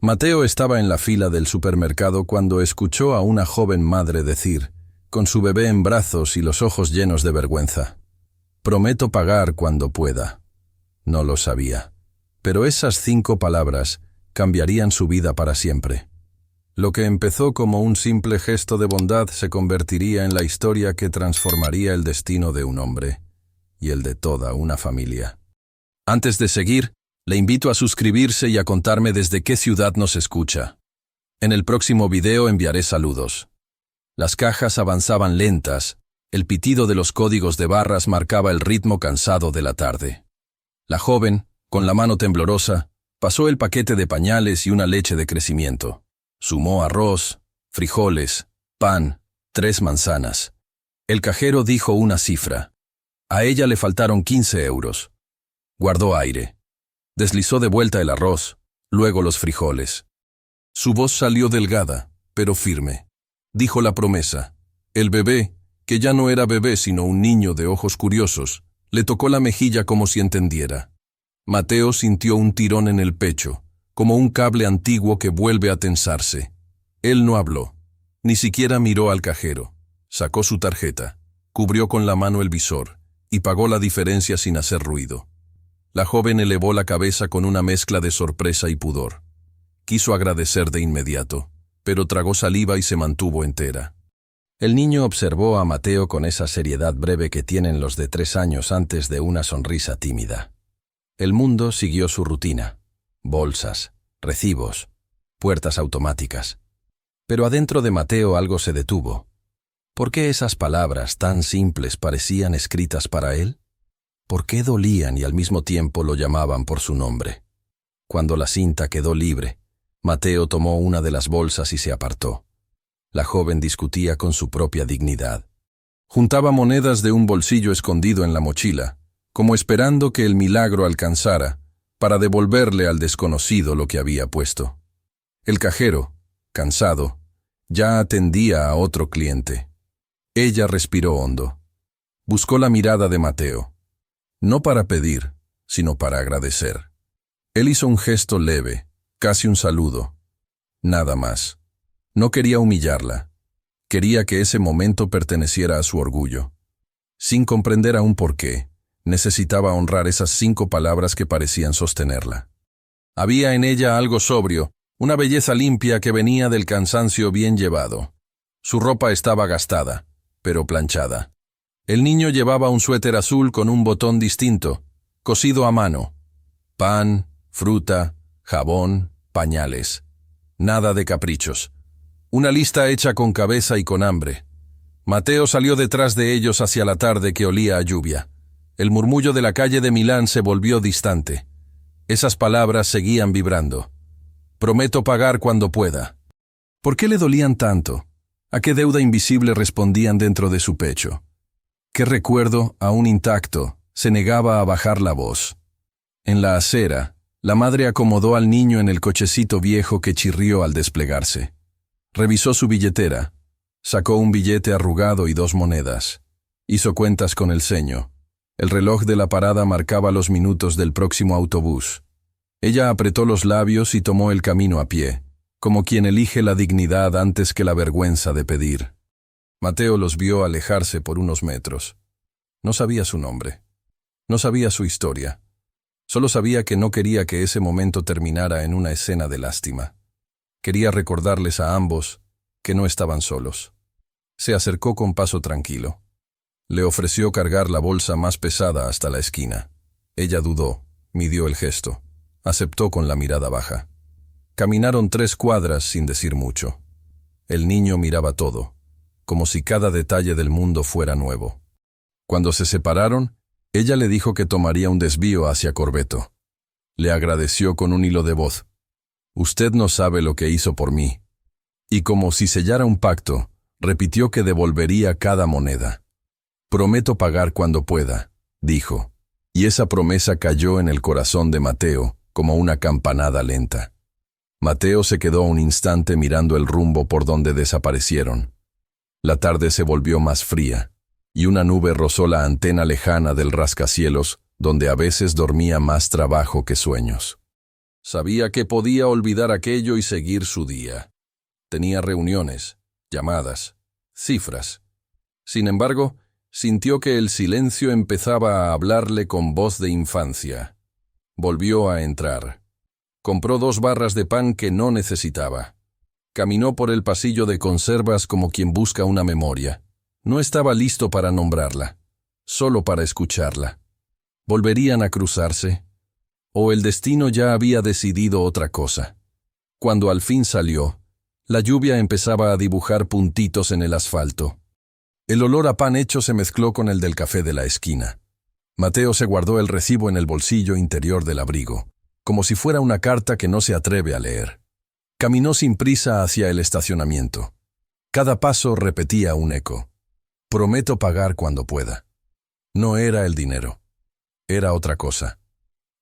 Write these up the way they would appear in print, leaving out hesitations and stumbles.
Mateo estaba en la fila del supermercado cuando escuchó a una joven madre decir, con su bebé en brazos y los ojos llenos de vergüenza: «Prometo pagar cuando pueda». No lo sabía, pero esas 5 palabras cambiarían su vida para siempre. Lo que empezó como un simple gesto de bondad se convertiría en la historia que transformaría el destino de un hombre y el de toda una familia. Antes de seguir, le invito a suscribirse y a contarme desde qué ciudad nos escucha. En el próximo video enviaré saludos. Las cajas avanzaban lentas, el pitido de los códigos de barras marcaba el ritmo cansado de la tarde. La joven, con la mano temblorosa, pasó el paquete de pañales y una leche de crecimiento. Sumó arroz, frijoles, pan, 3 manzanas. El cajero dijo una cifra. A ella le faltaron 15 euros. Guardó aire. Deslizó de vuelta el arroz, luego los frijoles. Su voz salió delgada, pero firme. Dijo la promesa. El bebé, que ya no era bebé sino un niño de ojos curiosos, le tocó la mejilla como si entendiera. Mateo sintió un tirón en el pecho, como un cable antiguo que vuelve a tensarse. Él no habló, ni siquiera miró al cajero. Sacó su tarjeta, cubrió con la mano el visor y pagó la diferencia sin hacer ruido. La joven elevó la cabeza con una mezcla de sorpresa y pudor. Quiso agradecer de inmediato, pero tragó saliva y se mantuvo entera. El niño observó a Mateo con esa seriedad breve que tienen los de 3 años antes de una sonrisa tímida. El mundo siguió su rutina. Bolsas, recibos, puertas automáticas. Pero adentro de Mateo algo se detuvo. ¿Por qué esas palabras tan simples parecían escritas para él? ¿Por qué dolían y al mismo tiempo lo llamaban por su nombre? Cuando la cinta quedó libre, Mateo tomó una de las bolsas y se apartó. La joven discutía con su propia dignidad. Juntaba monedas de un bolsillo escondido en la mochila, como esperando que el milagro alcanzara, para devolverle al desconocido lo que había puesto. El cajero, cansado, ya atendía a otro cliente. Ella respiró hondo. Buscó la mirada de Mateo. No para pedir, sino para agradecer. Él hizo un gesto leve, casi un saludo. Nada más. No quería humillarla. Quería que ese momento perteneciera a su orgullo. Sin comprender aún por qué, necesitaba honrar esas 5 palabras que parecían sostenerla. Había en ella algo sobrio, una belleza limpia que venía del cansancio bien llevado. Su ropa estaba gastada, pero planchada. El niño llevaba un suéter azul con un botón distinto, cosido a mano. Pan, fruta, jabón, pañales. Nada de caprichos. Una lista hecha con cabeza y con hambre. Mateo salió detrás de ellos hacia la tarde que olía a lluvia. El murmullo de la calle de Milán se volvió distante. Esas palabras seguían vibrando. Prometo pagar cuando pueda. ¿Por qué le dolían tanto? ¿A qué deuda invisible respondían dentro de su pecho? ¿Qué recuerdo, aún intacto, se negaba a bajar la voz? En la acera, la madre acomodó al niño en el cochecito viejo que chirrió al desplegarse. Revisó su billetera. Sacó un billete arrugado y 2 monedas. Hizo cuentas con el ceño. El reloj de la parada marcaba los minutos del próximo autobús. Ella apretó los labios y tomó el camino a pie, como quien elige la dignidad antes que la vergüenza de pedir. Mateo los vio alejarse por unos metros. No sabía su nombre. No sabía su historia. Solo sabía que no quería que ese momento terminara en una escena de lástima. Quería recordarles a ambos que no estaban solos. Se acercó con paso tranquilo. Le ofreció cargar la bolsa más pesada hasta la esquina. Ella dudó, midió el gesto. Aceptó con la mirada baja. Caminaron 3 cuadras sin decir mucho. El niño miraba todo, como si cada detalle del mundo fuera nuevo. Cuando se separaron, ella le dijo que tomaría un desvío hacia Corbeto. Le agradeció con un hilo de voz. «Usted no sabe lo que hizo por mí». Y como si sellara un pacto, repitió que devolvería cada moneda. «Prometo pagar cuando pueda», dijo, y esa promesa cayó en el corazón de Mateo como una campanada lenta. Mateo se quedó un instante mirando el rumbo por donde desaparecieron. La tarde se volvió más fría, y una nube rozó la antena lejana del rascacielos, donde a veces dormía más trabajo que sueños. Sabía que podía olvidar aquello y seguir su día. Tenía reuniones, llamadas, cifras. Sin embargo, sintió que el silencio empezaba a hablarle con voz de infancia. Volvió a entrar. Compró 2 barras de pan que no necesitaba. Caminó por el pasillo de conservas como quien busca una memoria. No estaba listo para nombrarla, solo para escucharla. ¿Volverían a cruzarse? ¿O el destino ya había decidido otra cosa? Cuando al fin salió, la lluvia empezaba a dibujar puntitos en el asfalto. El olor a pan hecho se mezcló con el del café de la esquina. Mateo se guardó el recibo en el bolsillo interior del abrigo, como si fuera una carta que no se atreve a leer. Caminó sin prisa hacia el estacionamiento. Cada paso repetía un eco. Prometo pagar cuando pueda. No era el dinero. Era otra cosa.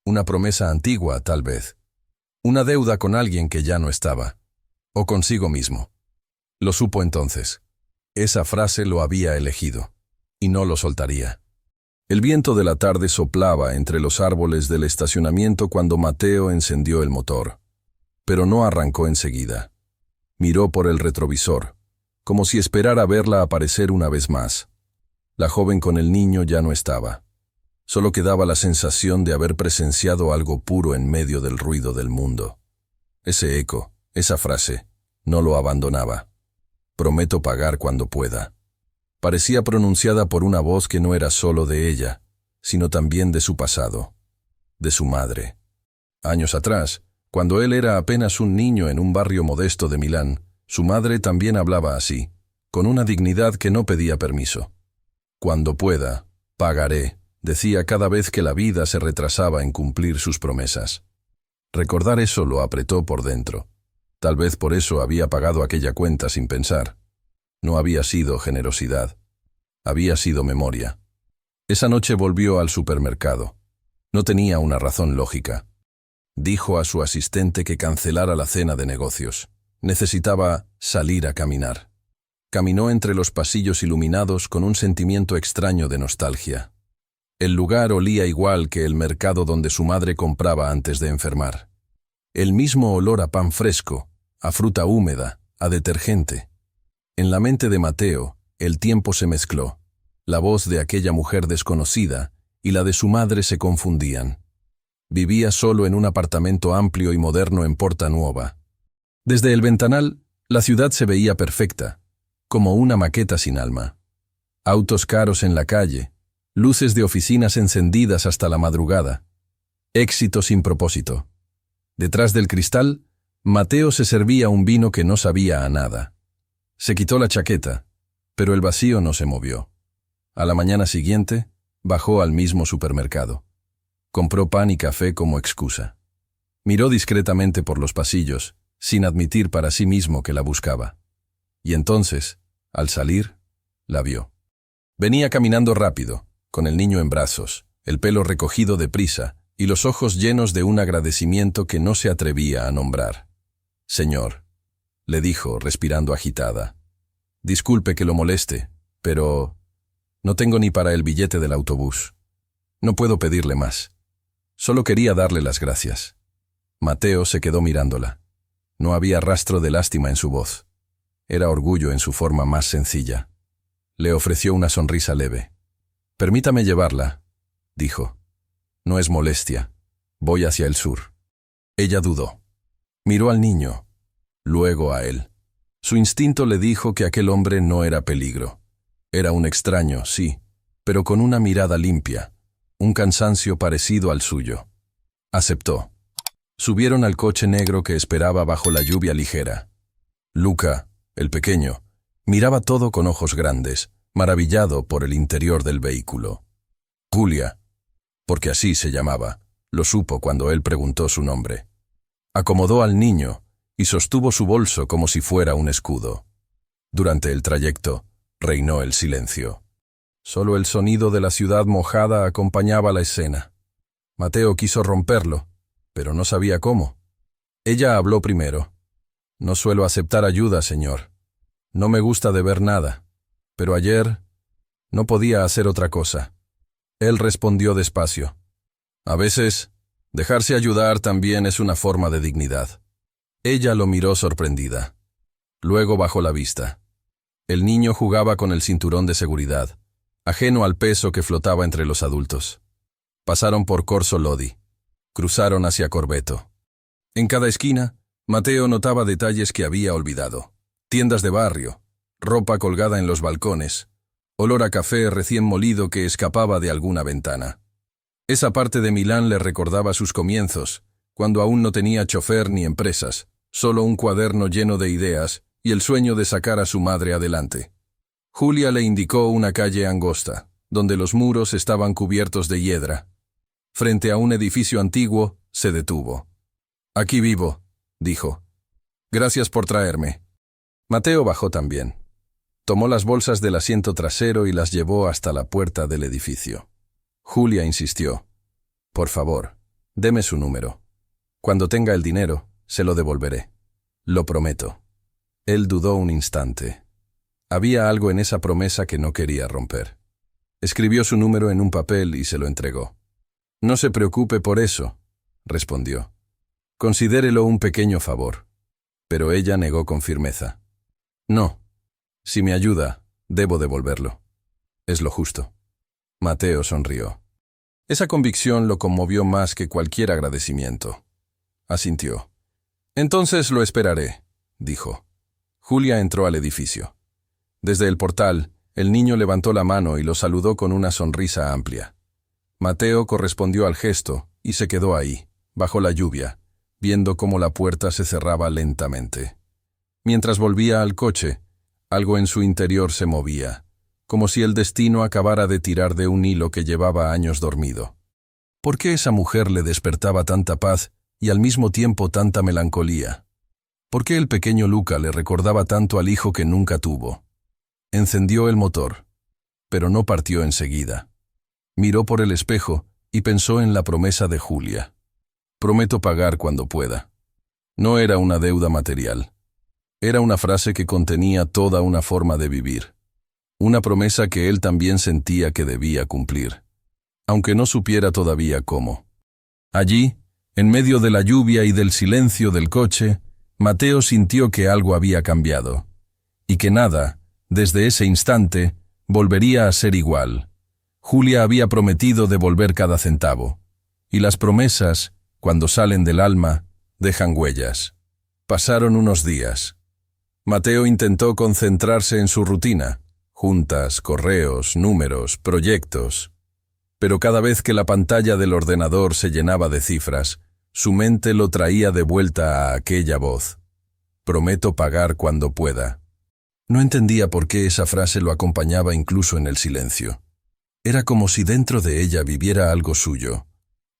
Una promesa antigua, tal vez. Una deuda con alguien que ya no estaba. O consigo mismo. Lo supo entonces. Esa frase lo había elegido. Y no lo soltaría. El viento de la tarde soplaba entre los árboles del estacionamiento cuando Mateo encendió el motor. Pero no arrancó enseguida. Miró por el retrovisor, como si esperara verla aparecer una vez más. La joven con el niño ya no estaba. Solo quedaba la sensación de haber presenciado algo puro en medio del ruido del mundo. Ese eco, esa frase, no lo abandonaba. Prometo pagar cuando pueda. Parecía pronunciada por una voz que no era solo de ella, sino también de su pasado, de su madre. Años atrás, cuando él era apenas un niño en un barrio modesto de Milán, su madre también hablaba así, con una dignidad que no pedía permiso. Cuando pueda, pagaré, decía cada vez que la vida se retrasaba en cumplir sus promesas. Recordar eso lo apretó por dentro. Tal vez por eso había pagado aquella cuenta sin pensar. No había sido generosidad. Había sido memoria. Esa noche volvió al supermercado. No tenía una razón lógica. Dijo a su asistente que cancelara la cena de negocios. Necesitaba salir a caminar. Caminó entre los pasillos iluminados con un sentimiento extraño de nostalgia. El lugar olía igual que el mercado donde su madre compraba antes de enfermar. El mismo olor a pan fresco, a fruta húmeda, a detergente. En la mente de Mateo, el tiempo se mezcló. La voz de aquella mujer desconocida y la de su madre se confundían. Vivía solo en un apartamento amplio y moderno en Porta Nuova. Desde el ventanal, la ciudad se veía perfecta, como una maqueta sin alma. Autos caros en la calle, luces de oficinas encendidas hasta la madrugada. Éxito sin propósito. Detrás del cristal, Mateo se servía un vino que no sabía a nada. Se quitó la chaqueta, pero el vacío no se movió. A la mañana siguiente, bajó al mismo supermercado. Compró pan y café como excusa. Miró discretamente por los pasillos, sin admitir para sí mismo que la buscaba. Y entonces, al salir, la vio. Venía caminando rápido, con el niño en brazos, el pelo recogido deprisa y los ojos llenos de un agradecimiento que no se atrevía a nombrar. «Señor», le dijo, respirando agitada. «Disculpe que lo moleste, pero no tengo ni para el billete del autobús. No puedo pedirle más. Solo quería darle las gracias». Mateo se quedó mirándola. No había rastro de lástima en su voz. Era orgullo en su forma más sencilla. Le ofreció una sonrisa leve. «Permítame llevarla», dijo. «No es molestia. Voy hacia el sur». Ella dudó. Miró al niño, luego a él. Su instinto le dijo que aquel hombre no era peligro. Era un extraño, sí, pero con una mirada limpia, un cansancio parecido al suyo. Aceptó. Subieron al coche negro que esperaba bajo la lluvia ligera. Luca, el pequeño, miraba todo con ojos grandes, maravillado por el interior del vehículo. Julia, porque así se llamaba, lo supo cuando él preguntó su nombre. Acomodó al niño y sostuvo su bolso como si fuera un escudo. Durante el trayecto, reinó el silencio. Solo el sonido de la ciudad mojada acompañaba la escena. Mateo quiso romperlo, pero no sabía cómo. Ella habló primero. «No suelo aceptar ayuda, señor. No me gusta deber nada. Pero ayer no podía hacer otra cosa». Él respondió despacio. «A veces, Dejarse ayudar también es una forma de dignidad. Ella lo miró sorprendida. Luego bajó la vista. El niño jugaba con el cinturón de seguridad, ajeno al peso que flotaba entre los adultos. Pasaron por Corso Lodi. Cruzaron hacia Corbeto. En cada esquina, Mateo notaba detalles que había olvidado. Tiendas de barrio, ropa colgada en los balcones, olor a café recién molido que escapaba de alguna ventana. Esa parte de Milán le recordaba sus comienzos, cuando aún no tenía chofer ni empresas, solo un cuaderno lleno de ideas y el sueño de sacar a su madre adelante. Julia le indicó una calle angosta, donde los muros estaban cubiertos de hiedra. Frente a un edificio antiguo, se detuvo. «Aquí vivo», dijo. «Gracias por traerme». Mateo bajó también. Tomó las bolsas del asiento trasero y las llevó hasta la puerta del edificio. Julia insistió. «Por favor, deme su número. Cuando tenga el dinero, se lo devolveré. Lo prometo». Él dudó un instante. Había algo en esa promesa que no quería romper. Escribió su número en un papel y se lo entregó. «No se preocupe por eso», respondió. «Considérelo un pequeño favor». Pero ella negó con firmeza. «No. Si me ayuda, debo devolverlo. Es lo justo». Mateo sonrió. Esa convicción lo conmovió más que cualquier agradecimiento. Asintió. «Entonces lo esperaré», dijo. Julia entró al edificio. Desde el portal, el niño levantó la mano y lo saludó con una sonrisa amplia. Mateo correspondió al gesto y se quedó ahí, bajo la lluvia, viendo cómo la puerta se cerraba lentamente. Mientras volvía al coche, algo en su interior se movía, como si el destino acabara de tirar de un hilo que llevaba años dormido. ¿Por qué esa mujer le despertaba tanta paz y al mismo tiempo tanta melancolía? ¿Por qué el pequeño Luca le recordaba tanto al hijo que nunca tuvo? Encendió el motor, pero no partió enseguida. Miró por el espejo y pensó en la promesa de Julia. «Prometo pagar cuando pueda». No era una deuda material. Era una frase que contenía toda una forma de vivir. Una promesa que él también sentía que debía cumplir, aunque no supiera todavía cómo. Allí, en medio de la lluvia y del silencio del coche, Mateo sintió que algo había cambiado, y que nada, desde ese instante, volvería a ser igual. Julia había prometido devolver cada centavo, y las promesas, cuando salen del alma, dejan huellas. Pasaron unos días. Mateo intentó concentrarse en su rutina, juntas, correos, números, proyectos. Pero cada vez que la pantalla del ordenador se llenaba de cifras, su mente lo traía de vuelta a aquella voz. «Prometo pagar cuando pueda». No entendía por qué esa frase lo acompañaba incluso en el silencio. Era como si dentro de ella viviera algo suyo,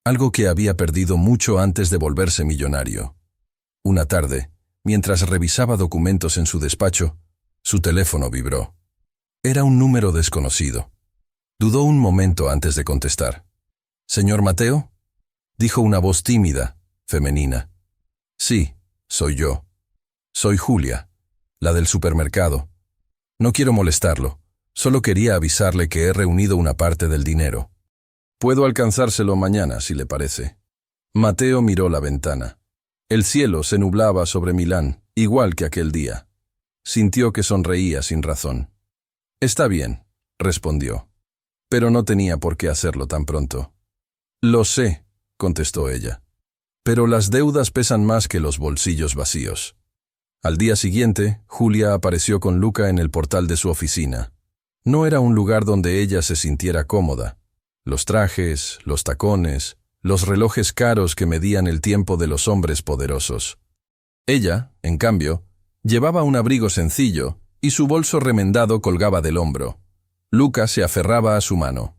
algo que había perdido mucho antes de volverse millonario. Una tarde, mientras revisaba documentos en su despacho, su teléfono vibró. Era un número desconocido. Dudó un momento antes de contestar. «¿Señor Mateo?», dijo una voz tímida, femenina. «Sí, soy yo. Soy Julia, la del supermercado. No quiero molestarlo, solo quería avisarle que he reunido una parte del dinero. Puedo alcanzárselo mañana, si le parece». Mateo miró la ventana. El cielo se nublaba sobre Milán, igual que aquel día. Sintió que sonreía sin razón. «Está bien», respondió. Pero no tenía por qué hacerlo tan pronto. «Lo sé», contestó ella. «Pero las deudas pesan más que los bolsillos vacíos». Al día siguiente, Julia apareció con Luca en el portal de su oficina. No era un lugar donde ella se sintiera cómoda. Los trajes, los tacones, los relojes caros que medían el tiempo de los hombres poderosos. Ella, en cambio, llevaba un abrigo sencillo y su bolso remendado colgaba del hombro. Luca se aferraba a su mano.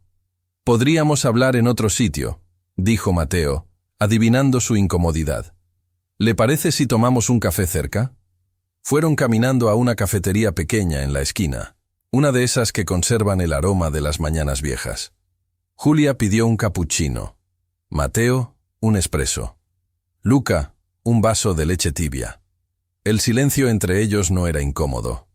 «Podríamos hablar en otro sitio», dijo Mateo, adivinando su incomodidad. «¿Le parece si tomamos un café cerca?» Fueron caminando a una cafetería pequeña en la esquina, una de esas que conservan el aroma de las mañanas viejas. Julia pidió un cappuccino. Mateo, un espresso. Luca, un vaso de leche tibia. El silencio entre ellos no era incómodo.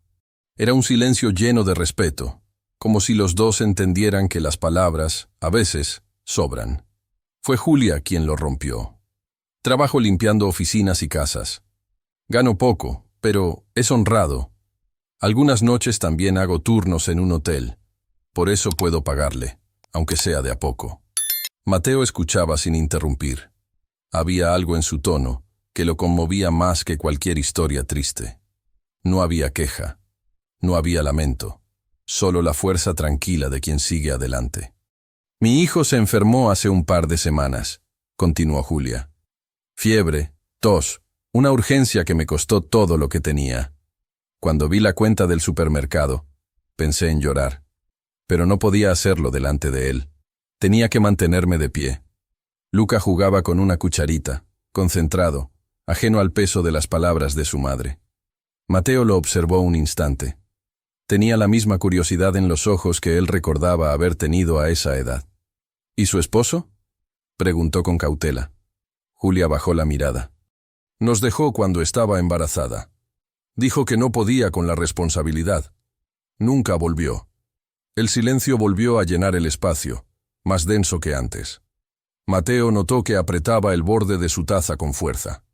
Era un silencio lleno de respeto, como si los dos entendieran que las palabras, a veces, sobran. Fue Julia quien lo rompió. Trabajo limpiando oficinas y casas. Gano poco, pero es honrado. Algunas noches también hago turnos en un hotel. Por eso puedo pagarle, aunque sea de a poco. Mateo escuchaba sin interrumpir. Había algo en su tono que lo conmovía más que cualquier historia triste. No había queja, no había lamento, solo la fuerza tranquila de quien sigue adelante. Mi hijo se enfermó hace un par de semanas, continuó Julia. Fiebre, tos, una urgencia que me costó todo lo que tenía. Cuando vi la cuenta del supermercado, pensé en llorar, pero no podía hacerlo delante de él. Tenía que mantenerme de pie. Luca jugaba con una cucharita, concentrado, ajeno al peso de las palabras de su madre. Mateo lo observó un instante. Tenía la misma curiosidad en los ojos que él recordaba haber tenido a esa edad. ¿Y su esposo?, preguntó con cautela. Julia bajó la mirada. Nos dejó cuando estaba embarazada. Dijo que no podía con la responsabilidad. Nunca volvió. El silencio volvió a llenar el espacio, más denso que antes. Mateo notó que apretaba el borde de su taza con fuerza.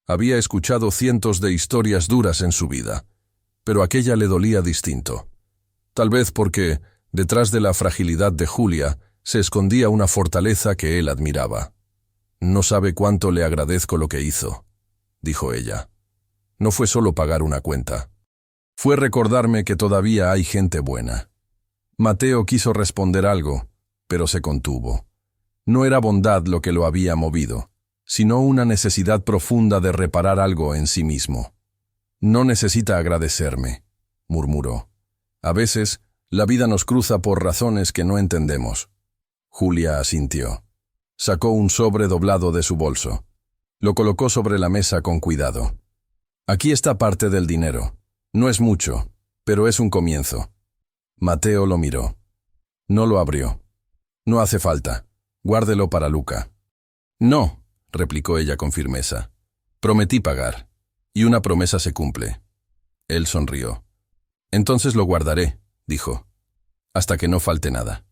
Había escuchado cientos de historias duras en su vida, pero aquella le dolía distinto. Tal vez porque, detrás de la fragilidad de Julia, se escondía una fortaleza que él admiraba. No sabe cuánto le agradezco lo que hizo, dijo ella. No fue solo pagar una cuenta. Fue recordarme que todavía hay gente buena. Mateo quiso responder algo, pero se contuvo. No era bondad lo que lo había movido, sino una necesidad profunda de reparar algo en sí mismo. No necesita agradecerme, murmuró. A veces, la vida nos cruza por razones que no entendemos. Julia asintió. Sacó un sobre doblado de su bolso. Lo colocó sobre la mesa con cuidado. Aquí está parte del dinero. No es mucho, pero es un comienzo. Mateo lo miró. No lo abrió. No hace falta. Guárdelo para Luca. No, replicó ella con firmeza. Prometí pagar. Y una promesa se cumple. Él sonrió. Entonces lo guardaré, dijo, hasta que no falte nada.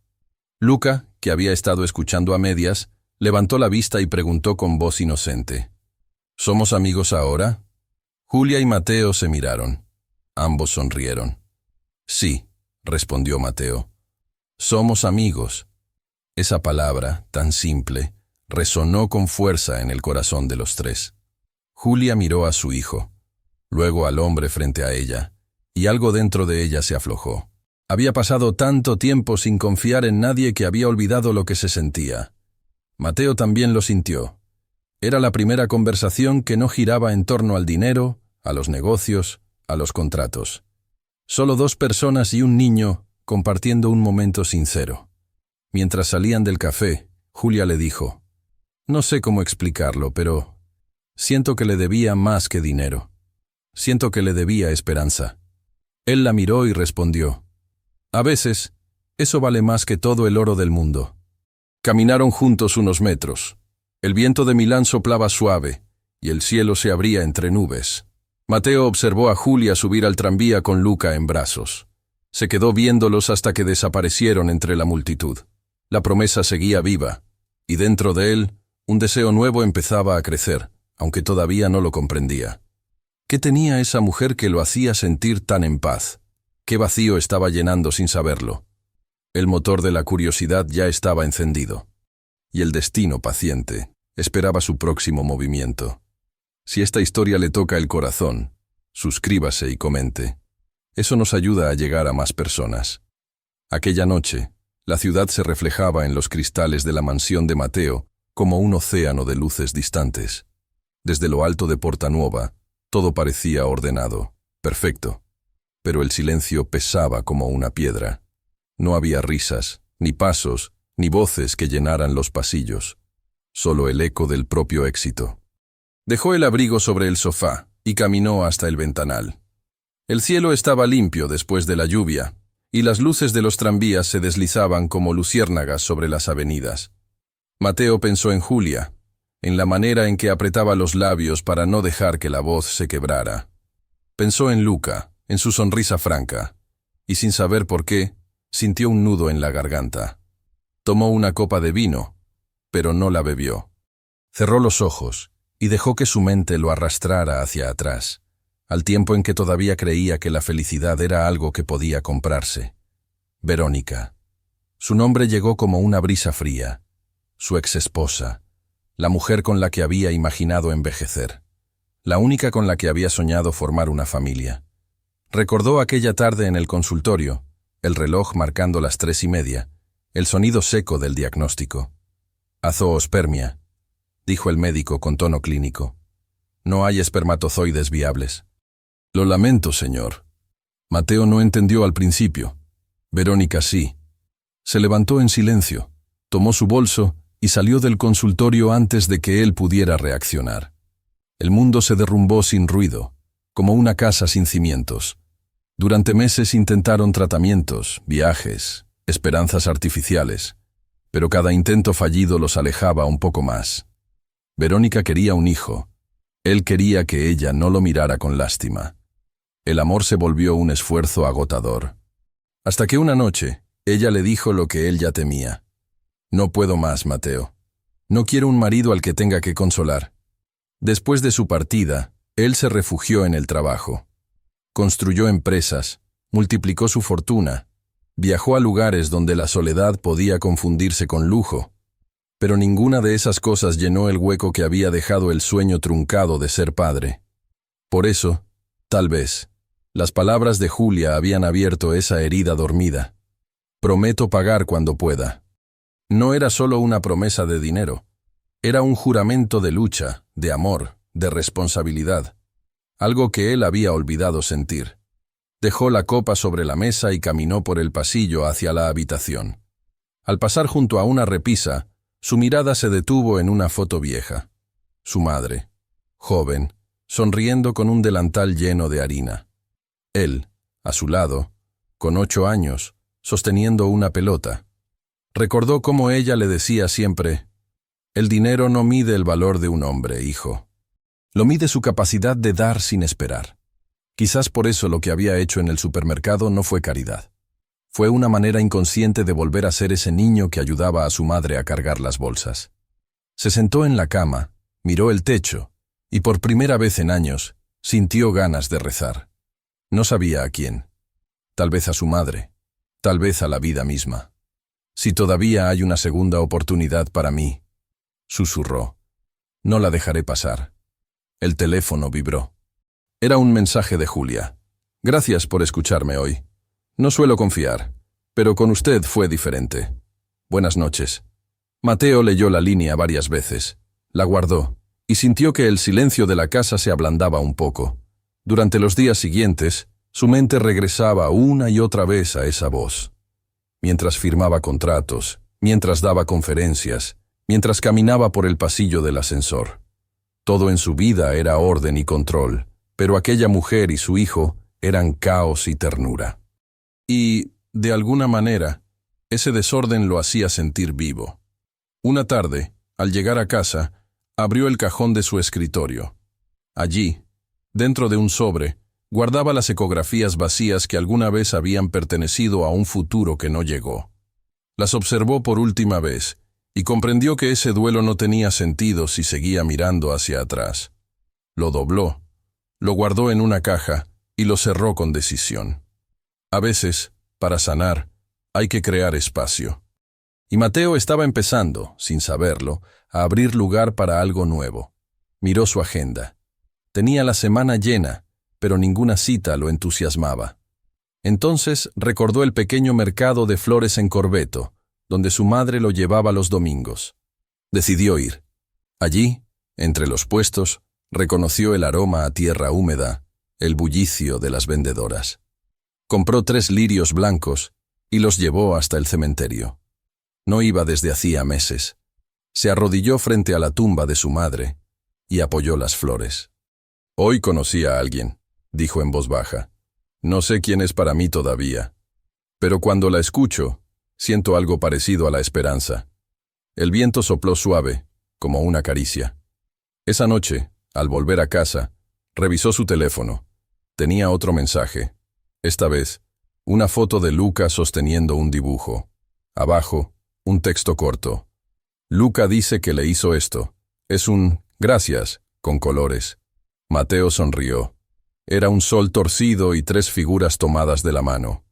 Luca, que había estado escuchando a medias, levantó la vista y preguntó con voz inocente. ¿Somos amigos ahora? Julia y Mateo se miraron. Ambos sonrieron. Sí, respondió Mateo. Somos amigos. Esa palabra, tan simple, resonó con fuerza en el corazón de los tres. Julia miró a su hijo, luego al hombre frente a ella, y algo dentro de ella se aflojó. Había pasado tanto tiempo sin confiar en nadie que había olvidado lo que se sentía. Mateo también lo sintió. Era la primera conversación que no giraba en torno al dinero, a los negocios, a los contratos. Solo dos personas y un niño compartiendo un momento sincero. Mientras salían del café, Julia le dijo, no sé cómo explicarlo, pero siento que le debía más que dinero. Siento que le debía esperanza. Él la miró y respondió, a veces, eso vale más que todo el oro del mundo. Caminaron juntos unos metros. El viento de Milán soplaba suave, y el cielo se abría entre nubes. Mateo observó a Julia subir al tranvía con Luca en brazos. Se quedó viéndolos hasta que desaparecieron entre la multitud. La promesa seguía viva, y dentro de él, un deseo nuevo empezaba a crecer, aunque todavía no lo comprendía. ¿Qué tenía esa mujer que lo hacía sentir tan en paz? ¿Qué vacío estaba llenando sin saberlo? El motor de la curiosidad ya estaba encendido, y el destino paciente esperaba su próximo movimiento. Si esta historia le toca el corazón, suscríbase y comente. Eso nos ayuda a llegar a más personas. Aquella noche, la ciudad se reflejaba en los cristales de la mansión de Mateo como un océano de luces distantes. Desde lo alto de Portanuova, todo parecía ordenado, perfecto, pero el silencio pesaba como una piedra. No había risas, ni pasos, ni voces que llenaran los pasillos, solo el eco del propio éxito. Dejó el abrigo sobre el sofá y caminó hasta el ventanal. El cielo estaba limpio después de la lluvia, y las luces de los tranvías se deslizaban como luciérnagas sobre las avenidas. Mateo pensó en Julia, en la manera en que apretaba los labios para no dejar que la voz se quebrara. Pensó en Luca, en su sonrisa franca, y sin saber por qué, sintió un nudo en la garganta. Tomó una copa de vino, pero no la bebió. Cerró los ojos y dejó que su mente lo arrastrara hacia atrás, al tiempo en que todavía creía que la felicidad era algo que podía comprarse. Verónica. Su nombre llegó como una brisa fría. Su exesposa, la mujer con la que había imaginado envejecer, la única con la que había soñado formar una familia. Recordó aquella tarde en el consultorio, el reloj marcando las 3:30, el sonido seco del diagnóstico. Azoospermia, dijo el médico con tono clínico. No hay espermatozoides viables. Lo lamento, señor. Mateo no entendió al principio. Verónica sí. Se levantó en silencio, tomó su bolso y salió del consultorio antes de que él pudiera reaccionar. El mundo se derrumbó sin ruido, como una casa sin cimientos. Durante meses intentaron tratamientos, viajes, esperanzas artificiales, pero cada intento fallido los alejaba un poco más. Verónica quería un hijo. Él quería que ella no lo mirara con lástima. El amor se volvió un esfuerzo agotador. Hasta que una noche, ella le dijo lo que él ya temía. No puedo más, Mateo. No quiero un marido al que tenga que consolar. Después de su partida, él se refugió en el trabajo. Construyó empresas, multiplicó su fortuna, viajó a lugares donde la soledad podía confundirse con lujo, pero ninguna de esas cosas llenó el hueco que había dejado el sueño truncado de ser padre. Por eso, tal vez, las palabras de Julia habían abierto esa herida dormida. Prometo pagar cuando pueda. No era solo una promesa de dinero, era un juramento de lucha, de amor, de responsabilidad, algo que él había olvidado sentir. Dejó la copa sobre la mesa y caminó por el pasillo hacia la habitación. Al pasar junto a una repisa, su mirada se detuvo en una foto vieja. Su madre, joven, sonriendo con un delantal lleno de harina. Él, a su lado, con 8 años, sosteniendo una pelota. Recordó cómo ella le decía siempre: «El dinero no mide el valor de un hombre, hijo. Lo mide su capacidad de dar sin esperar». Quizás por eso lo que había hecho en el supermercado no fue caridad. Fue una manera inconsciente de volver a ser ese niño que ayudaba a su madre a cargar las bolsas. Se sentó en la cama, miró el techo, y por primera vez en años, sintió ganas de rezar. No sabía a quién. Tal vez a su madre, tal vez a la vida misma. «Si todavía hay una segunda oportunidad para mí», susurró, «no la dejaré pasar». El teléfono vibró. Era un mensaje de Julia. «Gracias por escucharme hoy. No suelo confiar, pero con usted fue diferente. Buenas noches». Mateo leyó la línea varias veces, la guardó, y sintió que el silencio de la casa se ablandaba un poco. Durante los días siguientes, su mente regresaba una y otra vez a esa voz. Mientras firmaba contratos, mientras daba conferencias, mientras caminaba por el pasillo del ascensor. Todo en su vida era orden y control, pero aquella mujer y su hijo eran caos y ternura. Y, de alguna manera, ese desorden lo hacía sentir vivo. Una tarde, al llegar a casa, abrió el cajón de su escritorio. Allí, dentro de un sobre, guardaba las ecografías vacías que alguna vez habían pertenecido a un futuro que no llegó. Las observó por última vez y comprendió que ese duelo no tenía sentido si seguía mirando hacia atrás. Lo dobló, lo guardó en una caja y lo cerró con decisión. A veces, para sanar, hay que crear espacio. Y Mateo estaba empezando, sin saberlo, a abrir lugar para algo nuevo. Miró su agenda. Tenía la semana llena, pero ninguna cita lo entusiasmaba. Entonces recordó el pequeño mercado de flores en Corbeto, donde su madre lo llevaba los domingos. Decidió ir. Allí, entre los puestos, reconoció el aroma a tierra húmeda, el bullicio de las vendedoras. Compró 3 lirios blancos y los llevó hasta el cementerio. No iba desde hacía meses. Se arrodilló frente a la tumba de su madre y apoyó las flores. «Hoy conocí a alguien», dijo en voz baja. «No sé quién es para mí todavía, pero cuando la escucho, siento algo parecido a la esperanza». El viento sopló suave, como una caricia. Esa noche, al volver a casa, revisó su teléfono. Tenía otro mensaje. Esta vez, una foto de Luca sosteniendo un dibujo. Abajo, un texto corto. Luca dice que le hizo esto. Es un gracias, con colores. Mateo sonrió. Era un sol torcido y 3 figuras tomadas de la mano.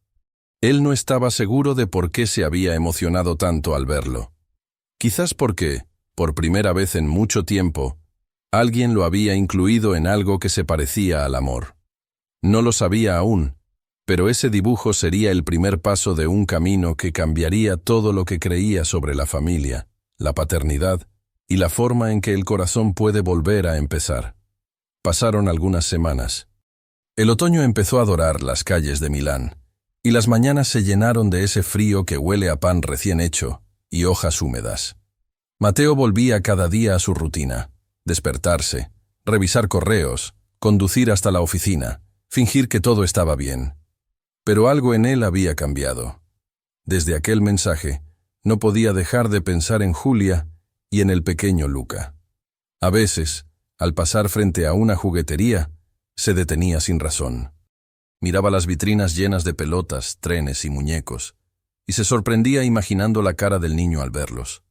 Él no estaba seguro de por qué se había emocionado tanto al verlo. Quizás porque, por primera vez en mucho tiempo, alguien lo había incluido en algo que se parecía al amor. No lo sabía aún, pero ese dibujo sería el primer paso de un camino que cambiaría todo lo que creía sobre la familia, la paternidad y la forma en que el corazón puede volver a empezar. Pasaron algunas semanas. El otoño empezó a dorar las calles de Milán, y las mañanas se llenaron de ese frío que huele a pan recién hecho y hojas húmedas. Mateo volvía cada día a su rutina: despertarse, revisar correos, conducir hasta la oficina, fingir que todo estaba bien. Pero algo en él había cambiado. Desde aquel mensaje, no podía dejar de pensar en Julia y en el pequeño Luca. A veces, al pasar frente a una juguetería, se detenía sin razón. Miraba las vitrinas llenas de pelotas, trenes y muñecos, y se sorprendía imaginando la cara del niño al verlos.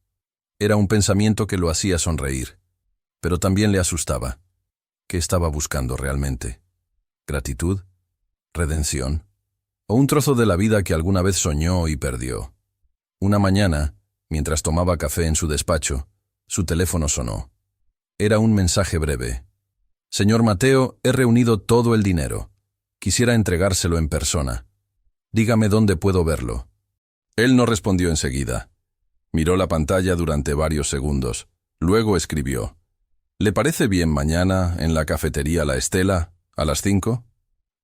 Era un pensamiento que lo hacía sonreír, pero también le asustaba. ¿Qué estaba buscando realmente? ¿Gratitud? ¿Redención? ¿O un trozo de la vida que alguna vez soñó y perdió? Una mañana, mientras tomaba café en su despacho, su teléfono sonó. Era un mensaje breve. «Señor Mateo, he reunido todo el dinero. Quisiera entregárselo en persona. Dígame dónde puedo verlo». Él no respondió enseguida. Miró la pantalla durante varios segundos. Luego escribió: «¿Le parece bien mañana, en la cafetería La Estela, a las 5?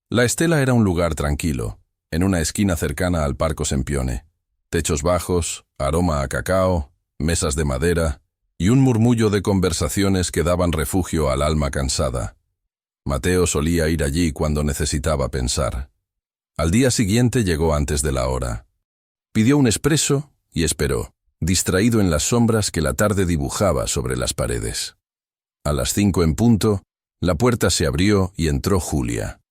La Estela era un lugar tranquilo, en una esquina cercana al Parco Sempione. Techos bajos, aroma a cacao, mesas de madera y un murmullo de conversaciones que daban refugio al alma cansada. Mateo solía ir allí cuando necesitaba pensar. Al día siguiente llegó antes de la hora. Pidió un espresso y esperó, distraído en las sombras que la tarde dibujaba sobre las paredes. A las 5 en punto, la puerta se abrió y entró Julia.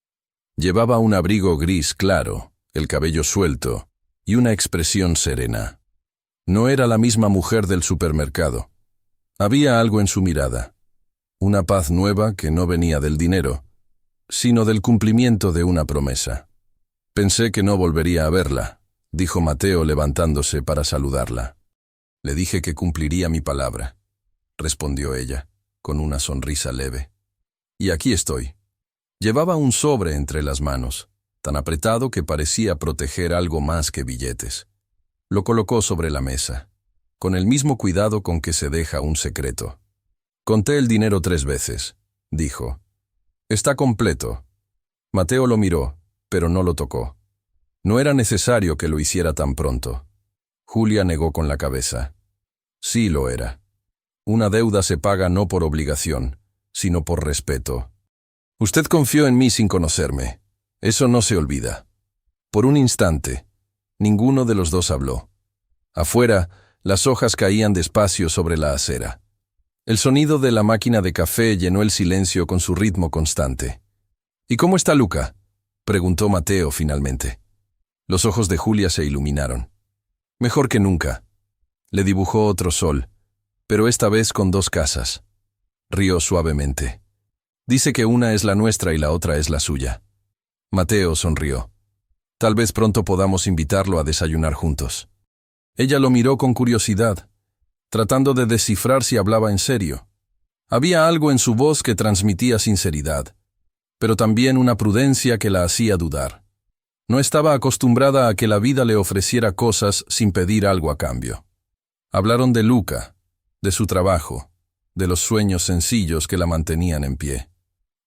Llevaba un abrigo gris claro, el cabello suelto y una expresión serena. No era la misma mujer del supermercado. Había algo en su mirada, una paz nueva que no venía del dinero, sino del cumplimiento de una promesa. «Pensé que no volvería a verla», dijo Mateo levantándose para saludarla. «Le dije que cumpliría mi palabra», respondió ella, con una sonrisa leve. «Y aquí estoy». Llevaba un sobre entre las manos, tan apretado que parecía proteger algo más que billetes. Lo colocó sobre la mesa, con el mismo cuidado con que se deja un secreto. «Conté el dinero 3 veces», dijo. «Está completo». Mateo lo miró, pero no lo tocó. No era necesario que lo hiciera tan pronto. Julia negó con la cabeza. Sí lo era. Una deuda se paga no por obligación, sino por respeto. «Usted confió en mí sin conocerme. Eso no se olvida». Por un instante, ninguno de los dos habló. Afuera, las hojas caían despacio sobre la acera. El sonido de la máquina de café llenó el silencio con su ritmo constante. «¿Y cómo está Luca?», preguntó Mateo finalmente. Los ojos de Julia se iluminaron. «Mejor que nunca». Le dibujó otro sol, pero esta vez con 2 casas. Rió suavemente. «Dice que una es la nuestra y la otra es la suya». Mateo sonrió. «Tal vez pronto podamos invitarlo a desayunar juntos». Ella lo miró con curiosidad, tratando de descifrar si hablaba en serio. Había algo en su voz que transmitía sinceridad, pero también una prudencia que la hacía dudar. No estaba acostumbrada a que la vida le ofreciera cosas sin pedir algo a cambio. Hablaron de Luca, de su trabajo, de los sueños sencillos que la mantenían en pie.